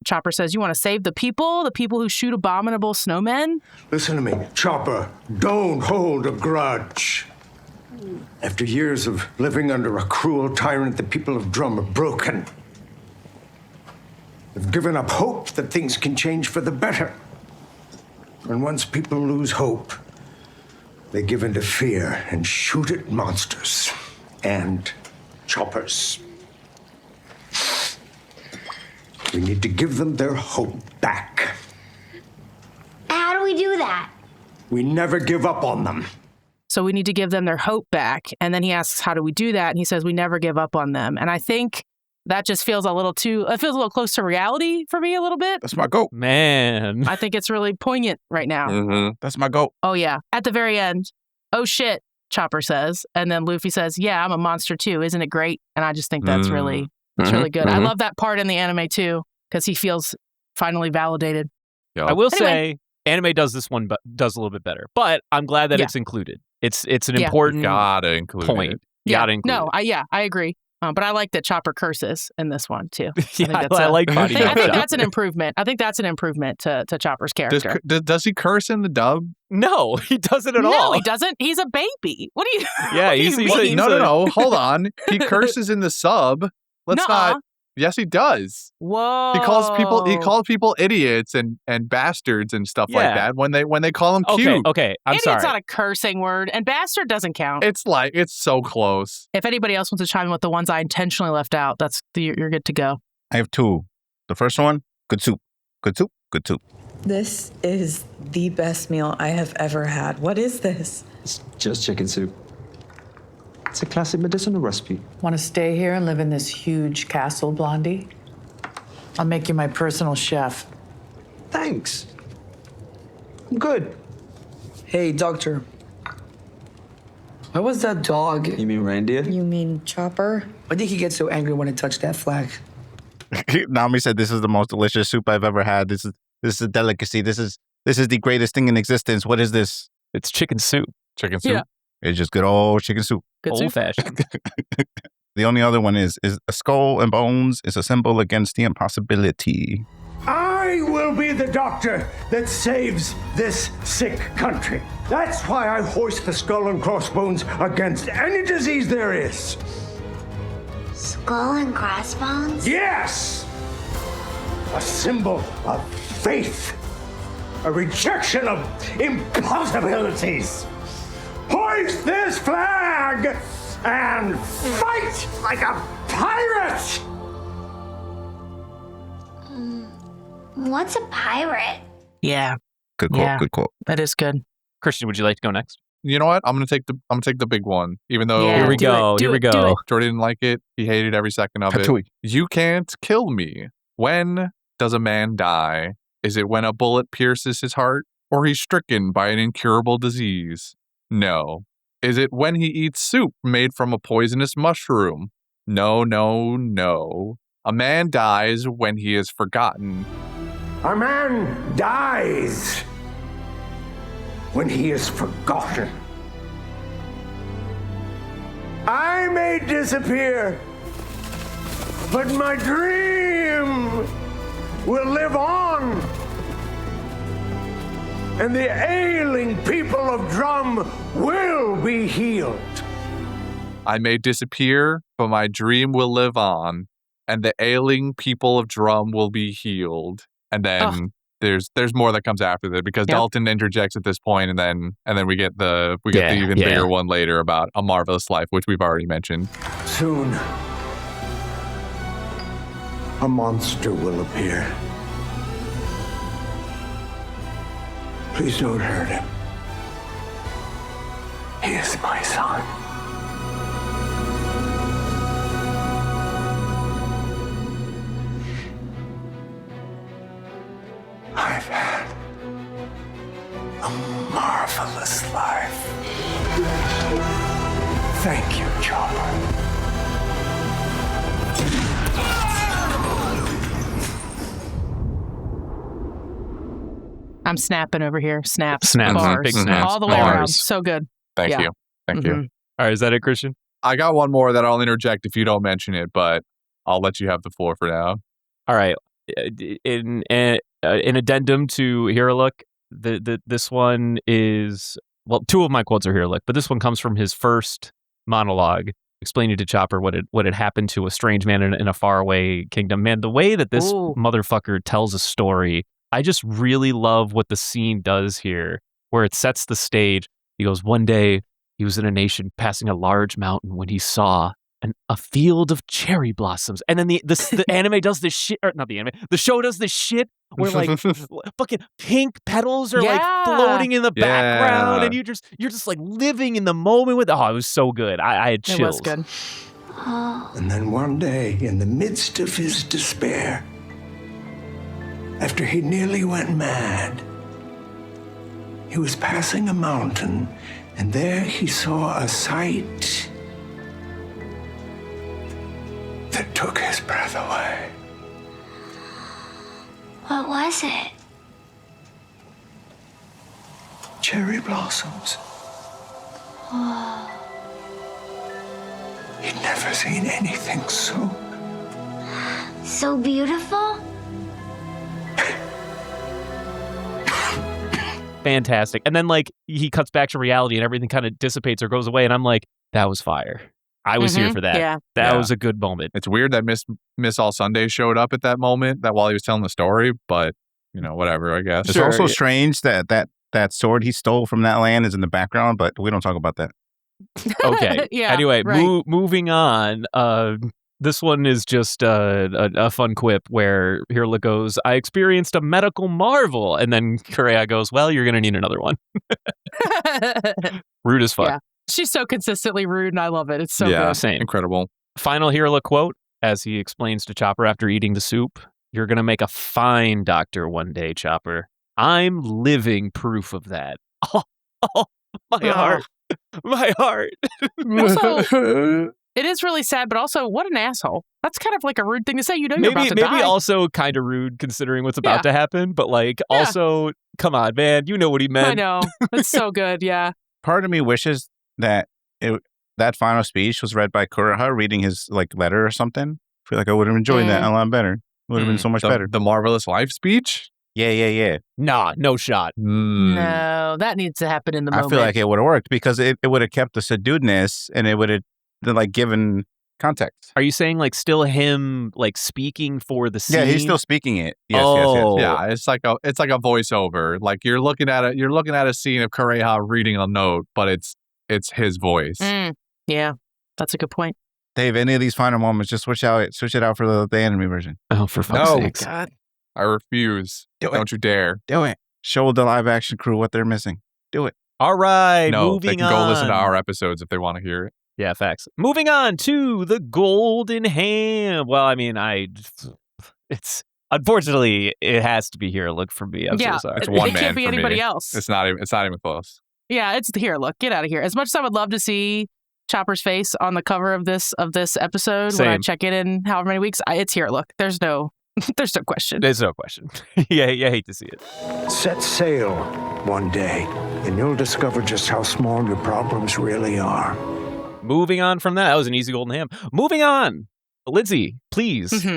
Chopper says, you want to save the people who shoot abominable snowmen? Listen to me, Chopper. Don't hold a grudge. After years of living under a cruel tyrant, the people of Drum are broken. They've given up hope that things can change for the better. And once people lose hope, they give in to fear and shoot at monsters and choppers. We need to give them their hope back. How do we do that? We never give up on them. So we need to give them their hope back. And then he asks, how do we do that? And he says, we never give up on them. And I think that just feels a little close to reality for me a little bit. That's my goat. Man. I think it's really poignant right now. Mm-hmm. That's my goat. Oh, yeah. At the very end, oh, shit, Chopper says. And then Luffy says, yeah, I'm a monster too. Isn't it great? And I just think that's really good. I love that part in the anime too, because he feels finally validated. Yep. I will Anyway. say, anime does this one, but does a little bit better. But I'm glad that it's included. It's an Yeah. important Gotta include point. it. You gotta include No, I agree. But I like that Chopper curses in this one too. Yeah, I like body I mouth think Chopper. that's an improvement. I think that's an improvement to Chopper's character. Does he curse in the dub? No, he doesn't at all. No, he doesn't. He's a baby. What do you? Yeah, what do he's you a- mean? No. Hold on. He curses in the sub. Let's Nuh-uh. not. Yes, he does. Whoa. He calls people idiots and bastards and stuff like Yeah. that when they call him cute. Okay. I'm Idiot's sorry. not a cursing word, and bastard doesn't count. It's so close. If anybody else wants to chime in with the ones I intentionally left out, you're good to go. I have two. The first one, good soup. Good soup. Good soup. This is the best meal I have ever had. What is this? It's just chicken soup. It's a classic medicinal recipe. Want to stay here and live in this huge castle, Blondie? I'll make you my personal chef. Thanks. I'm good. Hey, doctor. Where was that dog? You mean reindeer? You mean Chopper? Why did he get so angry when it touched that flag? Nami said, this is the most delicious soup I've ever had. This is a delicacy. This is the greatest thing in existence. What is this? It's chicken soup. Chicken soup. Yeah. It's just good old chicken soup. Good Old soup. fashioned. The only other one is a skull and bones is a symbol against the impossibility. I will be the doctor that saves this sick country. That's why I hoist the skull and crossbones against any disease there is. Skull and crossbones? Yes! A symbol of faith. A rejection of impossibilities. Hoist this flag and fight like a pirate! What's a pirate? Yeah, Good quote. Yeah. Good quote. that is good. Christian, would you like to go next? You know what? I'm gonna take the big one. Even though Yeah, Here we do go. it, do Here we it, do go. it. Jordan didn't like it, he hated every second of it. Hatui. You can't kill me. When does a man die? Is it when a bullet pierces his heart, or he's stricken by an incurable disease? No. Is it when he eats soup made from a poisonous mushroom? No. A man dies when he is forgotten. A man dies when he is forgotten. I may disappear, but my dream will live on. And the ailing people of Drum will be healed. I may disappear, but my dream will live on, and the ailing people of Drum will be healed. And then there's more that comes after that because Dalton interjects at this point, and then we get the even bigger one later about A Marvelous Life, which we've already mentioned. Soon, a monster will appear. Please don't hurt him. He is my son. I've had a marvelous life. Thank you, Chopper. I'm snapping over here. Snaps. Bars. Big snaps. All the way Bars. around. So good. Thank you. Thank you. All right, is that it, Christian? I got one more that I'll interject if you don't mention it, but I'll let you have the floor for now. All right. In addendum to Hiriluk, this one is, well, two of my quotes are Hiriluk, but this one comes from his first monologue, explaining to Chopper what had happened to a strange man in a faraway kingdom. Man, the way that this motherfucker tells a story, I just really love what the scene does here, where it sets the stage. He goes, one day he was in a nation passing a large mountain when he saw a field of cherry blossoms. And then the anime does this shit, or not the anime, the show does this shit where like fucking pink petals are like floating in the background, and you're just like living in the moment with. Oh, it was so good. I had chills. It was good. And then one day, in the midst of his despair, after he nearly went mad, he was passing a mountain, and there he saw a sight that took his breath away. What was it? Cherry blossoms. He'd never seen anything so beautiful? Fantastic. And then like he cuts back to reality and everything kind of dissipates or goes away, and I'm like, that was fire. I was here for that. Yeah. That was a good moment. It's weird that Miss All Sunday showed up at that moment, that while he was telling the story, but whatever, I guess. It's also strange that sword he stole from that land is in the background, but we don't talk about that. Okay. Anyway, moving on. This one is just a fun quip where Hiriluk goes, I experienced a medical marvel. And then Kureha goes, well, you're going to need another one. Rude as fuck. Yeah. She's so consistently rude, and I love it. It's so good. Same. Incredible. Final Hiriluk quote, as he explains to Chopper after eating the soup, you're going to make a fine doctor one day, Chopper. I'm living proof of that. Oh, my heart. My heart. Also, it is really sad, but also, what an asshole. That's kind of like a rude thing to say. You're about to die. Maybe also kind of rude considering what's about to happen, but like also, come on, man. You know what he meant. I know. It's so good, yeah. Part of me wishes that that final speech was read by Kureha reading his like letter or something. I feel like I would have enjoyed that a lot better. It would have been so much better. The Marvelous Life speech? Yeah. Nah, no shot. No, that needs to happen in the moment. I feel like it would have worked because it would have kept the subduedness and it would have like given context. Are you saying like still him like speaking for the scene? Yeah, he's still speaking it. Yes. Yeah, it's like a voiceover. Like you're looking at a scene of Kureha reading a note, but it's his voice. Yeah, that's a good point. Dave, any of these final moments, just switch it out for the anime version. Oh, for fuck's sake. God. I refuse. Don't you dare. Do it. Show the live action crew what they're missing. Do it. All right, no, moving they can on. go listen to our episodes if they want to hear it. Yeah, facts. Moving on to the Golden Ham. Well, I mean, it's unfortunately it has to be Hiriluk for me. I'm so sorry. It's one it man can't be for anybody me. else. It's not even close. Yeah, it's Hiriluk. Get out of here. As much as I would love to see Chopper's face on the cover of this episode when I Same. check it in however many weeks. It's Hiriluk. There's no question. There's no question. Yeah, I hate to see it. Set sail one day, and you'll discover just how small your problems really are. Moving on from that was an easy golden ham. Moving on. Lindsay, please.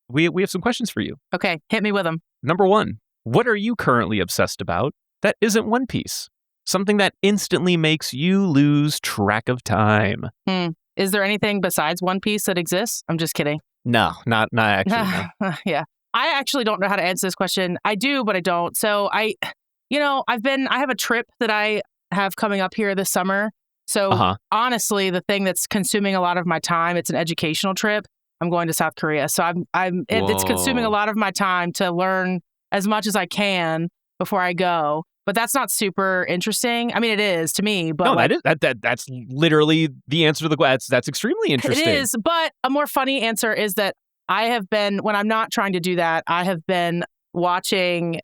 We have some questions for you. Okay, hit me with them. Number 1, what are you currently obsessed about that isn't One Piece? Something that instantly makes you lose track of time. Is there anything besides One Piece that exists? I'm just kidding. No, not actually. No. Yeah. I actually don't know how to answer this question. I do, but I don't. So I have a trip that I have coming up here this summer. So honestly, the thing that's consuming a lot of my time, it's an educational trip. I'm going to South Korea. So it's consuming a lot of my time to learn as much as I can before I go. But that's not super interesting. I mean, it is to me, but no, that's literally the answer to the question. That's extremely interesting. It is, but a more funny answer is that I have been, when I'm not trying to do that, I have been watching.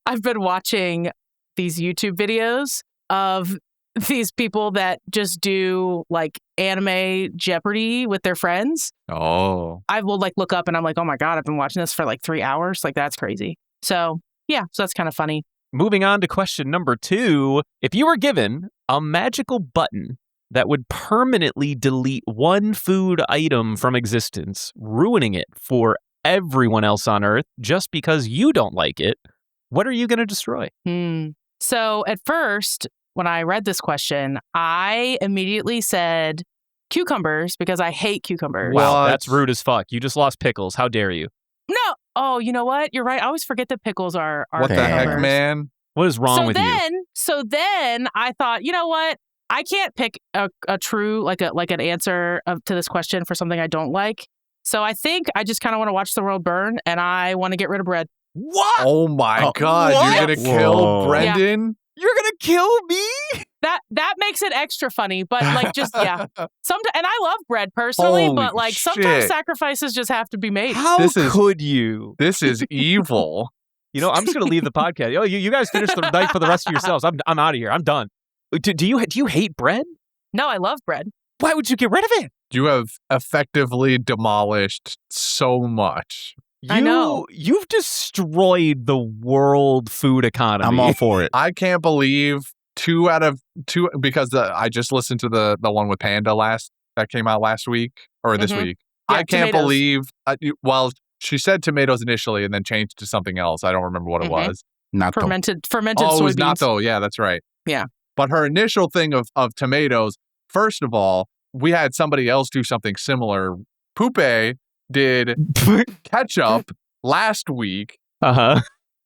I've been watching these YouTube videos of these people that just do like anime Jeopardy with their friends. Oh, I will like look up and I'm like, oh my God, I've been watching this for like 3 hours. Like that's crazy. So yeah, so that's kind of funny. Moving on to question number 2. If you were given a magical button that would permanently delete one food item from existence, ruining it for everyone else on Earth just because you don't like it, what are you going to destroy? So at first, when I read this question, I immediately said cucumbers because I hate cucumbers. Wow, that's rude as fuck. You just lost pickles. How dare you? No. Oh, you know what? You're right. I always forget that pickles are what the heck, cucumbers. man? What is wrong with you? So then I thought, you know what? I can't pick a true like an answer to this question for something I don't like. So I think I just kind of want to watch the world burn, and I want to get rid of bread. What? Oh my God! What? You're gonna kill Brendan? Yeah. You're gonna kill me? That makes it extra funny, but like just and I love bread personally, Holy but like sometimes sacrifices just have to be made. How could you? This is evil. You know, I'm just gonna leave the podcast. Oh, you guys finish the night for the rest of yourselves. I'm out of here. I'm done. Do you hate bread? No, I love bread. Why would you get rid of it? You have effectively demolished so much. I know. You've destroyed the world food economy. I'm all for it. I can't believe 2 out of 2 because I just listened to the one with Panda that came out last week or this week. Yeah, I can't tomatoes. believe. She said tomatoes initially and then changed to something else. I don't remember what it was. Natto. Fermented Oh, it was soybeans. natto. Yeah, that's right. Yeah. But her initial thing of tomatoes, first of all, we had somebody else do something similar. Poupe did ketchup last week,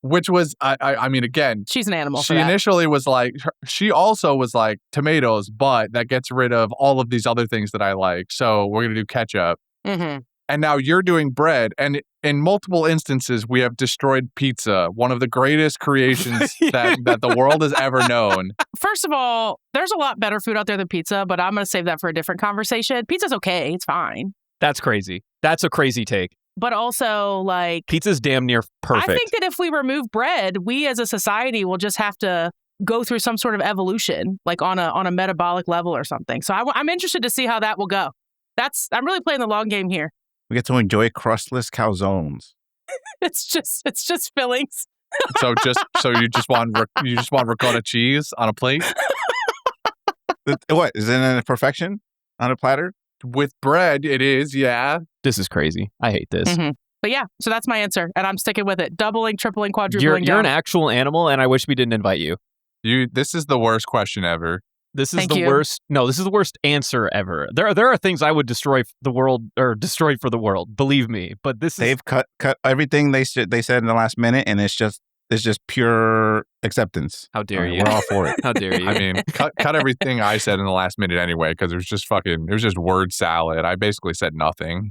which was, I mean, again, she's an animal. She initially was like, she also was like tomatoes, but that gets rid of all of these other things that I like. So we're going to do ketchup. And now you're doing bread. And in multiple instances, we have destroyed pizza, one of the greatest creations that the world has ever known. First of all, there's a lot better food out there than pizza, but I'm going to save that for a different conversation. Pizza's okay. It's fine. That's crazy. That's a crazy take. But also, like... Pizza's damn near perfect. I think that if we remove bread, we as a society will just have to go through some sort of evolution, like on a metabolic level or something. So I'm interested to see how that will go. I'm really playing the long game here. We get to enjoy crustless calzones. It's just fillings. So you just want ricotta cheese on a plate? What is it in perfection on a platter? With bread, it is. Yeah. This is crazy. I hate this. But yeah, so that's my answer, and I'm sticking with it. Doubling, tripling, quadrupling. You're an actual animal, and I wish we didn't invite you. This is the worst question ever. This is worst. No, this is the worst answer ever. There are things I would destroy the world or destroy for the world. Believe me. But they've cut everything they said in the last minute, and it's just pure acceptance. How dare you? We're all for it. How dare you? I mean, cut everything I said in the last minute anyway, because it was just word salad. I basically said nothing.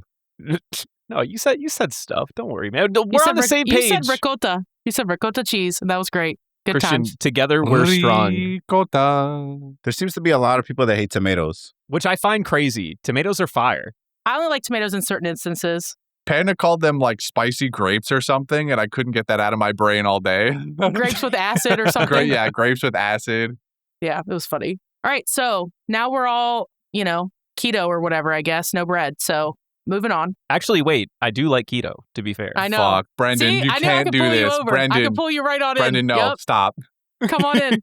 No, you said stuff. Don't worry, man. We're on the same page. You said ricotta. You said ricotta cheese, and that was great. Good Christian, times. Together we're strong. Ricotta. There seems to be a lot of people that hate tomatoes, which I find crazy. Tomatoes are fire. I only like tomatoes in certain instances. Panda called them like spicy grapes or something, and I couldn't get that out of my brain all day. Grapes with acid or something. Yeah, grapes with acid. Yeah, it was funny. All right, so now we're all keto or whatever, I guess. No bread. So moving on. Actually, wait. I do like keto, to be fair. I know. Fuck, Brendan, See, you I knew I can't could do pull you this. over. Brendan, I can pull you right on Brendan, in. no, Yep. stop. Come on in.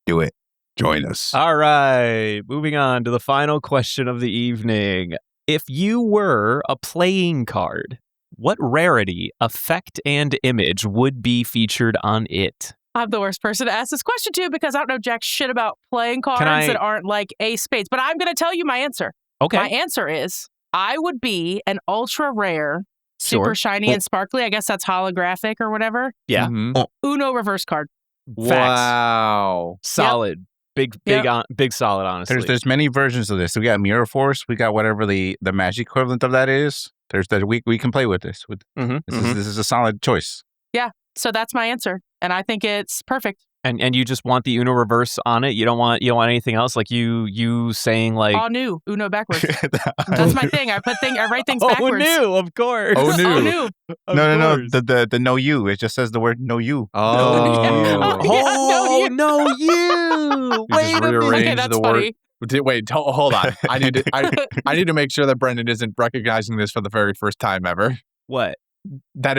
Do it. Join us. All right. Moving on to the final question of the evening. If you were a playing card, what rarity, effect, and image would be featured on it? I'm the worst person to ask this question to because I don't know jack shit about playing cards that aren't like ace spades. But I'm going to tell you my answer. Okay. My answer is I would be an ultra rare, super shiny and sparkly. I guess that's holographic or whatever. Yeah. Uno reverse card. Wow. Solid. Big solid, honestly. There's many versions of this. We got Mirror Force. We got whatever the magic equivalent of that is. There's that we can play with this. This is a solid choice. Yeah. So that's my answer. And I think it's perfect. And you just want the Uno reverse on it? You don't want anything else? Like you saying like all new, Uno backwards. That's my thing. I write things backwards. Oh new, of course. Oh new. Oh new. No. The no you. It just says the word no you. Oh. No you. Wait a minute. Okay, that's funny. Wait, hold on. I need to make sure that Brendan isn't recognizing this for the very first time ever. What? That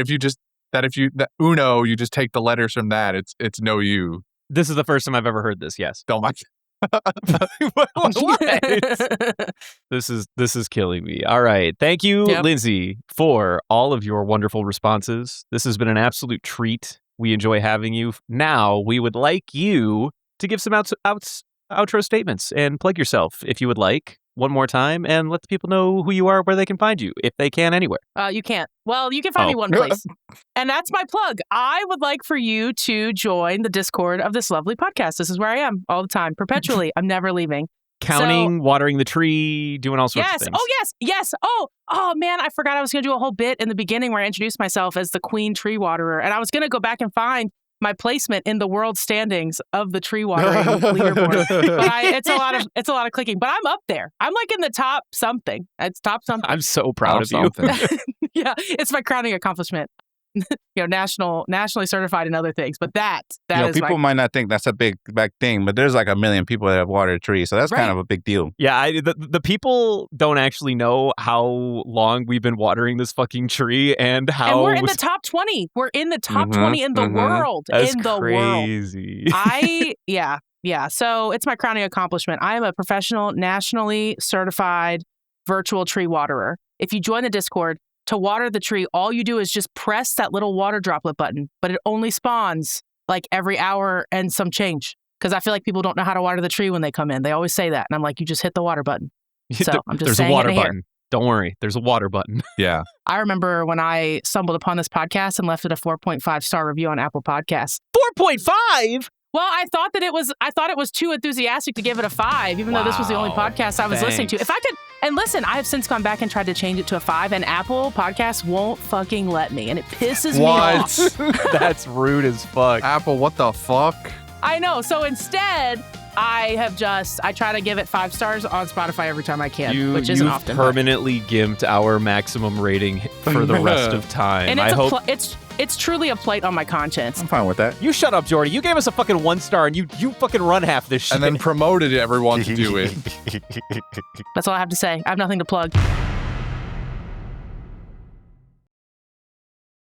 Uno, you just take the letters from that. It's no you. This is the first time I've ever heard this. Yes. Don't mind. What? This is killing me. All right. Thank you, Lindsay, for all of your wonderful responses. This has been an absolute treat. We enjoy having you. Now, we would like you to give some outro statements and plug yourself if you would like one more time and let the people know who you are, where they can find you, if they can anywhere. You can't. Well, you can find me one place. And that's my plug. I would like for you to join the Discord of this lovely podcast. This is where I am all the time, perpetually. I'm never leaving. Counting, watering the tree, doing all sorts of things. Oh, yes. Oh, man, I forgot I was going to do a whole bit in the beginning where I introduced myself as the Queen Tree Waterer. And I was going to go back and find my placement in the world standings of the tree watering leaderboard. But it's a lot of clicking. But I'm up there. I'm like in the top something. It's top something. I'm so proud of you. Yeah, it's my crowning accomplishment. Nationally certified in other things. But that is people might not think that's a big thing, but there's like 1 million people that have watered trees, so that's kind of a big deal. Yeah, the people don't actually know how long we've been watering this fucking tree and how. And we're in the top 20. We're in the top 20 in the world. That's in the crazy. world. Yeah. So it's my crowning accomplishment. I am a professional, nationally certified virtual tree waterer. If you join the Discord, to water the tree, all you do is just press that little water droplet button, but it only spawns like every hour and some change. Because I feel like people don't know how to water the tree when they come in. They always say that. And I'm like, you just hit the water button. So I'm just There's saying a water it here. button. Don't worry. There's a water button. Yeah. I remember when I stumbled upon this podcast and left it a 4.5 star review on Apple Podcasts. 4.5? Well, I thought it was too enthusiastic to give it a 5, even though this was the only podcast I was listening to. If I could, and listen, I have since gone back and tried to change it to a 5, and Apple Podcasts won't fucking let me, and it pisses me off. That's rude as fuck. Apple, what the fuck? I know. So instead, I try to give it 5 stars on Spotify every time I can, which isn't often. You've permanently gimped our maximum rating for the rest of time. And it's truly a plight on my conscience. I'm fine with that. You shut up, Jordy. You gave us a fucking 1 star and you fucking run half this shit. And then promoted everyone to do it. That's all I have to say. I have nothing to plug.